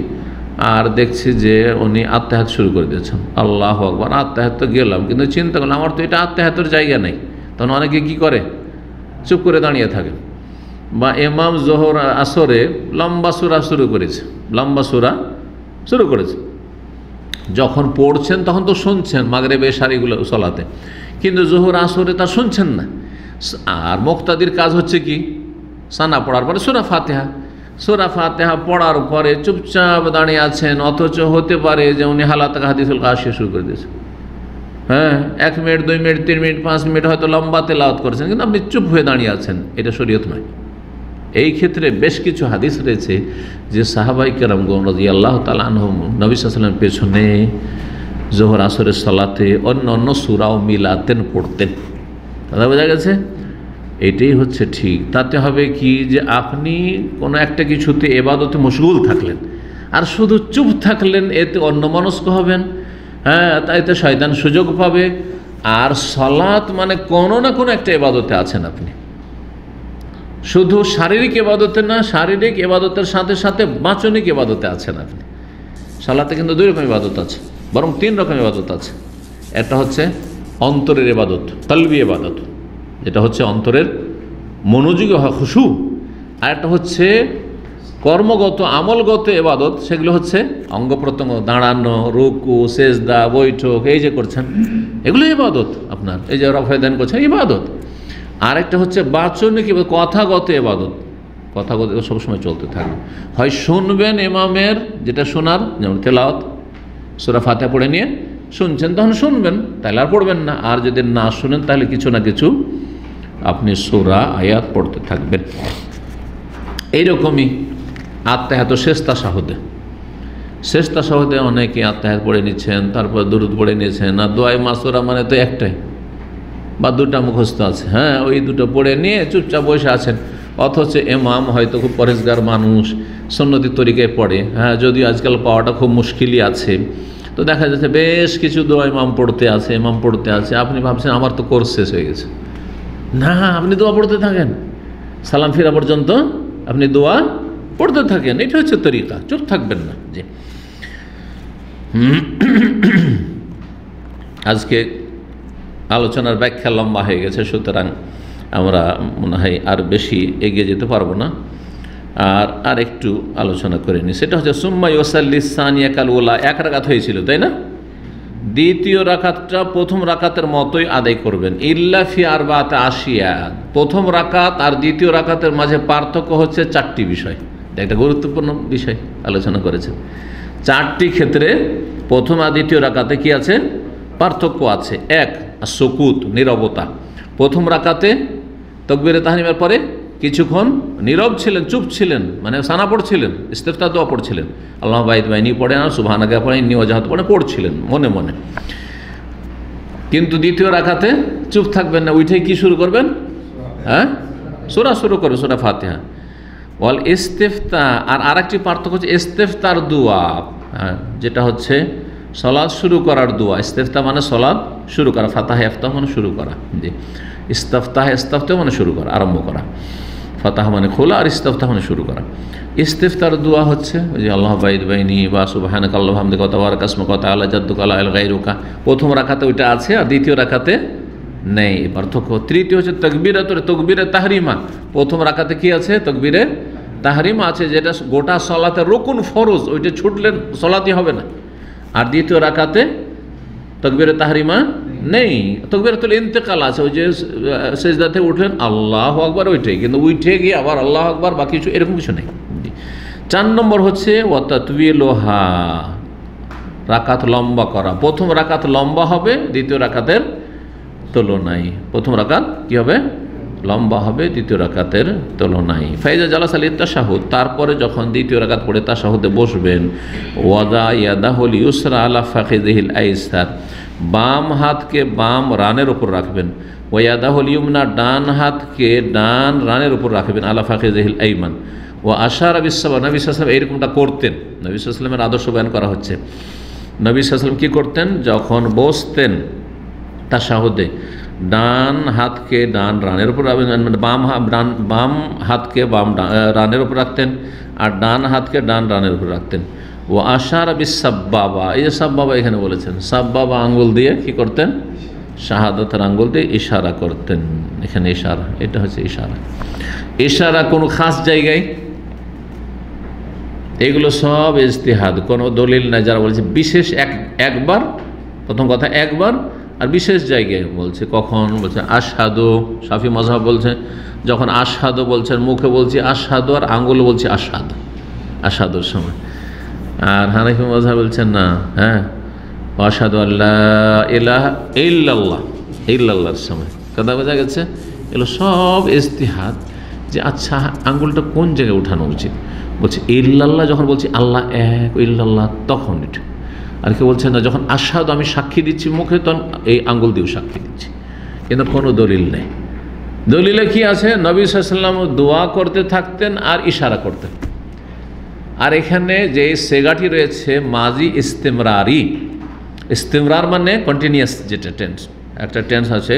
আর দেখছি যে উনি আত্তাহাত শুরু করে দিয়েছেন, আল্লাহু আকবার, আত্তাহাত তো গেলাম, কিন্তু চিন্তা করলাম আমার তো এটা আত্তাহাতের জায়গা নেই। তখন অনেকে কি করে? চুপ করে দাঁড়িয়ে থাকে। বা ইমাম জোহর আসরে লম্বা সূরা শুরু করেছে, লম্বা সূরা শুরু করেছে, যখন পড়ছেন তখন তো শুনছেন মাগরিব এশারিগুলো সালাতে, কিন্তু জোহর আসরে তা শুনছেন না। আর মুক্তাদির কাজ হচ্ছে কি? সানা পড়ার পরে সূরা ফাতিহা, সূরা ফাতিহা পড়ার পরে চুপচাপ দাঁড়িয়ে আছেন, অথচ হতে পারে যে উনি হালাত হাদিসুল কাশিয়া শুরু করে দিয়েছেন। হ্যাঁ, 1 মিনিট 2 মিনিট 3 মিনিট 5 মিনিট হয়তো লম্বা তেলাওয়াত করেছেন, কিন্তু আপনি চুপ হয়ে দাঁড়িয়ে আছেন, এটা শরীয়ত নয়। এই ক্ষেত্রে বেশ কিছু হাদিস রয়েছে যে সাহাবাই কেরামগণ রাদিয়াল্লাহু তাআলা আনহুম নবী সাল্লাল্লাহু আলাইহি ওয়াসাল্লামের পেছনে জোহর আসরের সালাতে অন্য অন্য সূরাও মিলাতেন, পড়তেন। কথা বোঝা গেছে? এটাই হচ্ছে ঠিক। তাতে হবে কি যে আপনি কোনো একটা কিছুতে ইবাদতে মশগুল থাকলেন আর শুধু চুপ থাকলেন, এতে অন্যমনস্ক হবেন, হ্যাঁ, তাইতে শয়তান সুযোগ পাবে। আর সালাত মানে কোনো না কোনো একটা ইবাদতে আছেন আপনি, শুধু শারীরিক ইবাদতে না, শারীরিক ইবাদতের সাথে সাথে বাচনিক ইবাদতে আছেন আপনি। সালাতে কিন্তু 2 রকম ইবাদত আছে, বরং 3 রকম ইবাদত আছে। একটা হচ্ছে অন্তরের ইবাদত, কলবি ইবাদত, যেটা হচ্ছে অন্তরের মনোযোগী খুশু। আর একটা হচ্ছে কর্মগত আমলগত ইবাদত, সেগুলো হচ্ছে অঙ্গ প্রত্যঙ্গ, দাঁড়ানো, রুকু, সেজদা, বৈঠক, এই যে করছেন, এগুলো ইবাদত আপনার। এই যে রফা দান করছেন, ইবাদত। আর একটা হচ্ছে বাচনিক কথাগত ইবাদত, কথাগত সবসময় চলতে থাকে। হয় শুনবেন ইমামের যেটা শোনার, যেমন তেলাওয়াত, সূরা ফাতিহা পড়ে নিয়ে শুনছেন, তখন শুনবেন, তাহলে আর পড়বেন না। আর যদি না শুনেন তাহলে কিছু না কিছু আপনি সূরা আয়াত পড়তে থাকবেন। এইরকমই আত্তাহাত শেষ তাশাহুদে, শেষ তাশাহুদে অনেকে আত্তাহাত পড়ে নিচ্ছেন, তারপর দুরূদ পড়ে নিয়েছেন। আর দোয়ায়ে মাসুরা মানে তো একটাই বা 2টা মুখস্থ আছে, হ্যাঁ, ওই 2টো পড়ে নিয়ে চুপচাপ বসে আছেন। অথচ ইমাম হয়তো খুব পরেজগার মানুষ, সুন্নতি তরিকায় পড়ে, হ্যাঁ, যদিও আজকাল পাওয়াটা খুব মুশকিলই আছে। তো দেখা যাচ্ছে বেশ কিছু দোয়া ইমাম পড়তে আছে, আপনি ভাবছেন আমার তো কোর্স শেষ হয়ে গেছে। না, আপনি দোয়া পড়তে থাকেন, সালাম ফিরা পর্যন্ত আপনি দোয়া পড়তে থাকেন, এটা হচ্ছে তরিকা, চুপ থাকবেন না। জি, আজকে আলোচনার ব্যাখ্যা লম্বা হয়ে গেছে, সুতরাং আমরা মনে হয় আর বেশি এগিয়ে যেতে পারবো না। আর একটু আলোচনা করে নিই, সেটা হচ্ছে সুম্মা ইউসাল্লি সানিয়া কাল উলা, 1 রাকাত হয়েছিল, তাই না? দ্বিতীয় রাকাতটা প্রথম রাকাতের মতোই আদায় করবেন। ইল্লা ফি আরবাতে আশিয়া, প্রথম রাকাত আর দ্বিতীয় রাকাতের মাঝে পার্থক্য হচ্ছে 4টি বিষয়। একটা গুরুত্বপূর্ণ বিষয় আলোচনা করেছেন। 4টি ক্ষেত্রে প্রথম আর দ্বিতীয় রাকাতে কি আছে? পার্থক্য আছে। এক, সুকুত, নীরবতা। প্রথম রাকাতে তাকবীরে তাহরিমের পরে কিছুক্ষণ নীরব ছিলেন, চুপ ছিলেন, মানে সানা পড়ছিলেন, ইস্তেফতাহ দোয়া পড়ছিলেন, আল্লাহ বাইদ বাইনি পড়ে আর সুবহানাকা পড়ে, ইন্নী ওয়াজহাতু পড়ে পড়ছিলেন মনে মনে। কিন্তু দ্বিতীয় রাকাতে চুপ থাকবেন না, উঠে কি শুরু করবেন? হ্যাঁ, সূরা শুরু করবেন, সূরা ফাতিহা। ওয়াল ইস্তেফতাহ, আর আরেকটি পার্থক্য হচ্ছে ইস্তেফতার দোয়া, যেটা হচ্ছে সলাৎ শুরু করার দোয়া। ইস্তেফতাহ মানে সলাৎ শুরু করা, ফাতাহ ইফতাহ মানে শুরু করা, জি। ইস্তাফতাহ মানে শুরু করা, আরম্ভ করা। ফাতাহ মানে খোলা, আর ইস্তাফতাহ মানে শুরু করা। ইস্তেফতার দোয়া হচ্ছে ওই যে আল্লাহ বাইদ বাইনি বা সুবহানাকা আল্লাহুম্মা হামদিকা ওয়া তাবারাকা ইসমুকা ওয়া তাআলা জাদ্দুকা লা ইলাহা গায়রুকা, প্রথম রাকাতে ওইটা আছে আর দ্বিতীয় রাকাতে নেই, পার্থক্য। তৃতীয় হচ্ছে তাকবীরে তাহরিমা, প্রথম রাকাতে কি আছে? তাকবীরে তাহরিমা আছে, যেটা গোটা সলাতের রুকুন ফরজ, ওইটা ছুটলেন সলাতই হবে না। আর দ্বিতীয় রাকাতে তাকবীরে তাহরিমা নেই, তাকবীরাতুল ইন্তেকাল আছে, ওই যে সেজদাতে উঠলেন আল্লাহু আকবার, ওইটাই, কিন্তু উঠে গিয়ে আবার আল্লাহু আকবার বা কিছু এরকম কিছু নেই। 4 নম্বর হচ্ছে ওয়া তাতওয়িলুহা, রাকাত লম্বা করা। প্রথম রাকাত লম্বা হবে দ্বিতীয় রাকাতের তুলনায়, প্রথম রাকাত কি হবে? লম্বা হবে দ্বিতীয় রাকাতের তুলনায়। ফাইজা জালাসা লিত্তাশাহুদ, তারপরে যখন দ্বিতীয় রাকাত পড়ে তাশাহুদে বসবেন, ওয়াদা ইয়াদাহুল ইউসরা আলা ফাখিযিহিল আইসার, বাম হাতকে বাম রানের উপর রাখবেন। ওয়াদাহুল ইউমনা, ডান হাতকে ডান রানের উপর রাখবেন, আলা ফাখিযিহিল আইমান। ও আশারা বিসাবা, নবী সাল্লাল্লাহু আলাইহি ওয়াসাল্লাম এরকমটা করতেন। নবী সাল্লাল্লাহু আলাইহি ওয়াসাল্লামের আদর্শ বয়ান করা হচ্ছে। নবী সাল্লাল্লাহু আলাইহি ওয়াসাল্লাম কী করতেন? যখন বসতেন তাশাহুদে, ডান হাতকে ডান রানের উপর রাখবেন, মানে বাম হাতকে বাম রানের উপর রাখতেন, আর ডান হাতকে ডান রানের উপর রাখতেন। ও আশারা বিসাব্বাবা, এই যে সাব্বাবা এখানে বলেছেন, সাব্বাবা আঙ্গুল দিয়ে কি করতেন? শাহাদাতের আঙ্গুল দিয়ে ইশারা করতেন। এখানে ইশারা, এটা হচ্ছে ইশারা। ইশারা কোনো খাস জায়গায়, এগুলো সব ইজতিহাদ, কোনো দলিল নাই। যারা বলেছে বিশেষ একবার, প্রথম কথা একবার, আর বিশেষ জায়গায় বলছে কখন? বলছে আশহাদু, শাফি মাযহাব বলছে যখন আশহাদু বলছেন, মুখে বলছি আশহাদু আর আঙ্গুলে বলছি আশহাদ, আশহাদুর সময়। আর হানাফি মাযহাব বলছেন না, হ্যাঁ, আশহাদু আল্লা ইলাহা ইল্লাল্লাহ, ইল্লাল্লাহর সময়। কথা বোঝা গেছে? এগুলো সব ইজতিহাদ, যে আচ্ছা আঙ্গুলটা কোন জায়গায় উঠানো উচিত। বলছে ইল্লাল্লাহ যখন বলছি আল্লাহ এক, ইল্লাল্লাহ তখন এটা। আর কেউ বলছে না, যখন আশহাদু আমি সাক্ষী দিচ্ছি মুখে, তখন এই আঙ্গুল দিয়েও সাক্ষী দিচ্ছি। কিন্তু কোনো দলিল নেই। দলিলে কি আছে? নবী সাল্লাল্লাহু আলাইহি ওয়াসাল্লাম দোয়া করতে থাকতেন আর ইশারা করতেন। আর এখানে যে সেগাটি রয়েছে মাজি ইস্তেমরারি, ইস্তেমরার মানে কন্টিনিউয়াস, যেটা টেন্স, একটা টেন্স আছে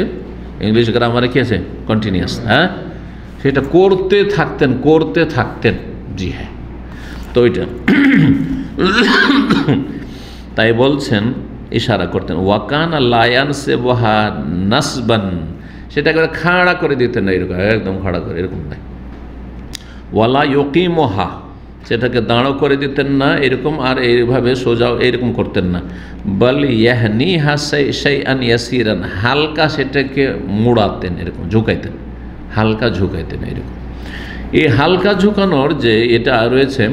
ইংলিশ গ্রামারে কি আছে? কন্টিনিউয়াস, হ্যাঁ, সেটা করতে থাকতেন, করতে থাকতেন, জি হ্যাঁ। তো ওইটা তাই বলছেন ইশারা করতেন। ওয়াকান লায়ান সেবহা নাসবান, সেটা করে খাড়া করে দিতেন না, এরকম একদম খাড়া করে, এরকম নাই। ওয়ালা ইউকিমুহা, সেটাকে দাঁড়ো করে দিতেন না এরকম, আর এইভাবে সোজাও এরকম করতেন না। বল ইয়াহনিহা শাইআন ইয়াসিরান, হালকা সেটাকে মুড়াতেন, এরকম ঝুঁকাইতেন, হালকা ঝুঁকাইতেন এরকম। এই হালকা ঝুঁকানোর যে এটা রয়েছে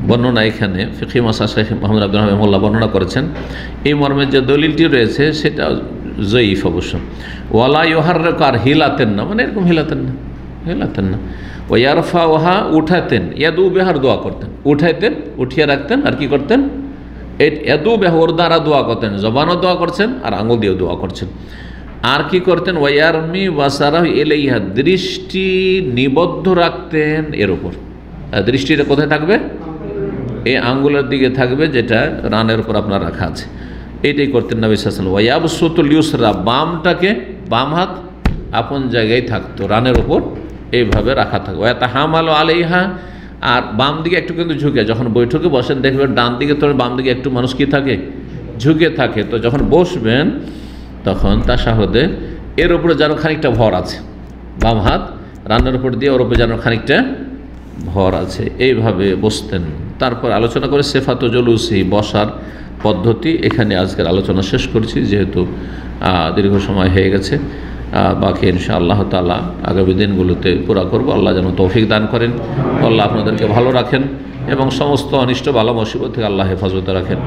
বর্ণনা, এখানে ফিকহি মাসাইল শেখ মুহাম্মদ আব্দুল ওয়াহাব রাহিমাহুল্লাহ বর্ণনা করেছেন। এই মর্মের যে দলিলটি রয়েছে সেটা জয়ীফ অবশ্য। ওয়ালা ইউহাররিকু, আর হিলাতেন না, মানে এরকম হিলাতেন না, হিলাতেন না। ও ইয়ারফাউহা, উঠাতেন, ইয়াদু বিহার দোয়া করতেন, উঠাইতেন, উঠিয়ে রাখতেন, আর কি করতেন? ইয়াদু বিহা, ওর দ্বারা দোয়া করতেন, জবানও দোয়া করছেন আর আঙুল দিয়েও দোয়া করছেন। আর কি করতেন? ওয়ারমি ওয়াসারাহু ইলাইহা, দৃষ্টি নিবদ্ধ রাখতেন এর উপর। দৃষ্টিটা কোথায় থাকবে? এই আঙ্গুলের দিকে থাকবে, যেটা রানের উপর আপনার রাখা আছে, এইটাই করতেন নবী সাল্লাল্লাহু আলাইহি ওয়াসাল্লাম। ওয়ায়াবসুতুল ইউসরা, বামটাকে, বাম হাত আপন জায়গায় থাকতো, রানের উপর এইভাবে রাখা থাকবে। ওয়াতাহামালু আলাইহা, আর বাম দিকে একটু কিন্তু ঝুঁকে, যখন বৈঠকে বসেন দেখবেন ডান দিকে তো বাম দিকে একটু মানুষ কি থাকে? ঝুঁকে থাকে। তো যখন বসবেন তখন তাশাহুদে এর উপরে যেন খানিকটা ভর আছে, বাম হাত রানের উপর দিয়ে ওর উপরে যেন খানিকটা ভর আছে, এইভাবে বসতেন। তারপর আলোচনা করে সেফাতু জুলুসি, বসার পদ্ধতি। এখানে আজকের আলোচনা শেষ করছি, যেহেতু দীর্ঘ সময় হয়ে গেছে। বাকি ইনশাআল্লাহ তাআলা আগামী দিনগুলোতে পুরা করব। আল্লাহ যেন তৌফিক দান করেন, আল্লাহ আপনাদেরকে ভালো রাখেন এবং সমস্ত অনিষ্ট বালা মুসিবত থেকে আল্লাহ হেফাজতে রাখেন।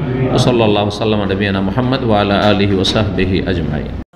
সাল্লাল্লাহু সাল্লাম আলা নবিয়িনা মুহাম্মদ ওয়া আলা আলিহি ওয়া সাহবিহি আজমাইন।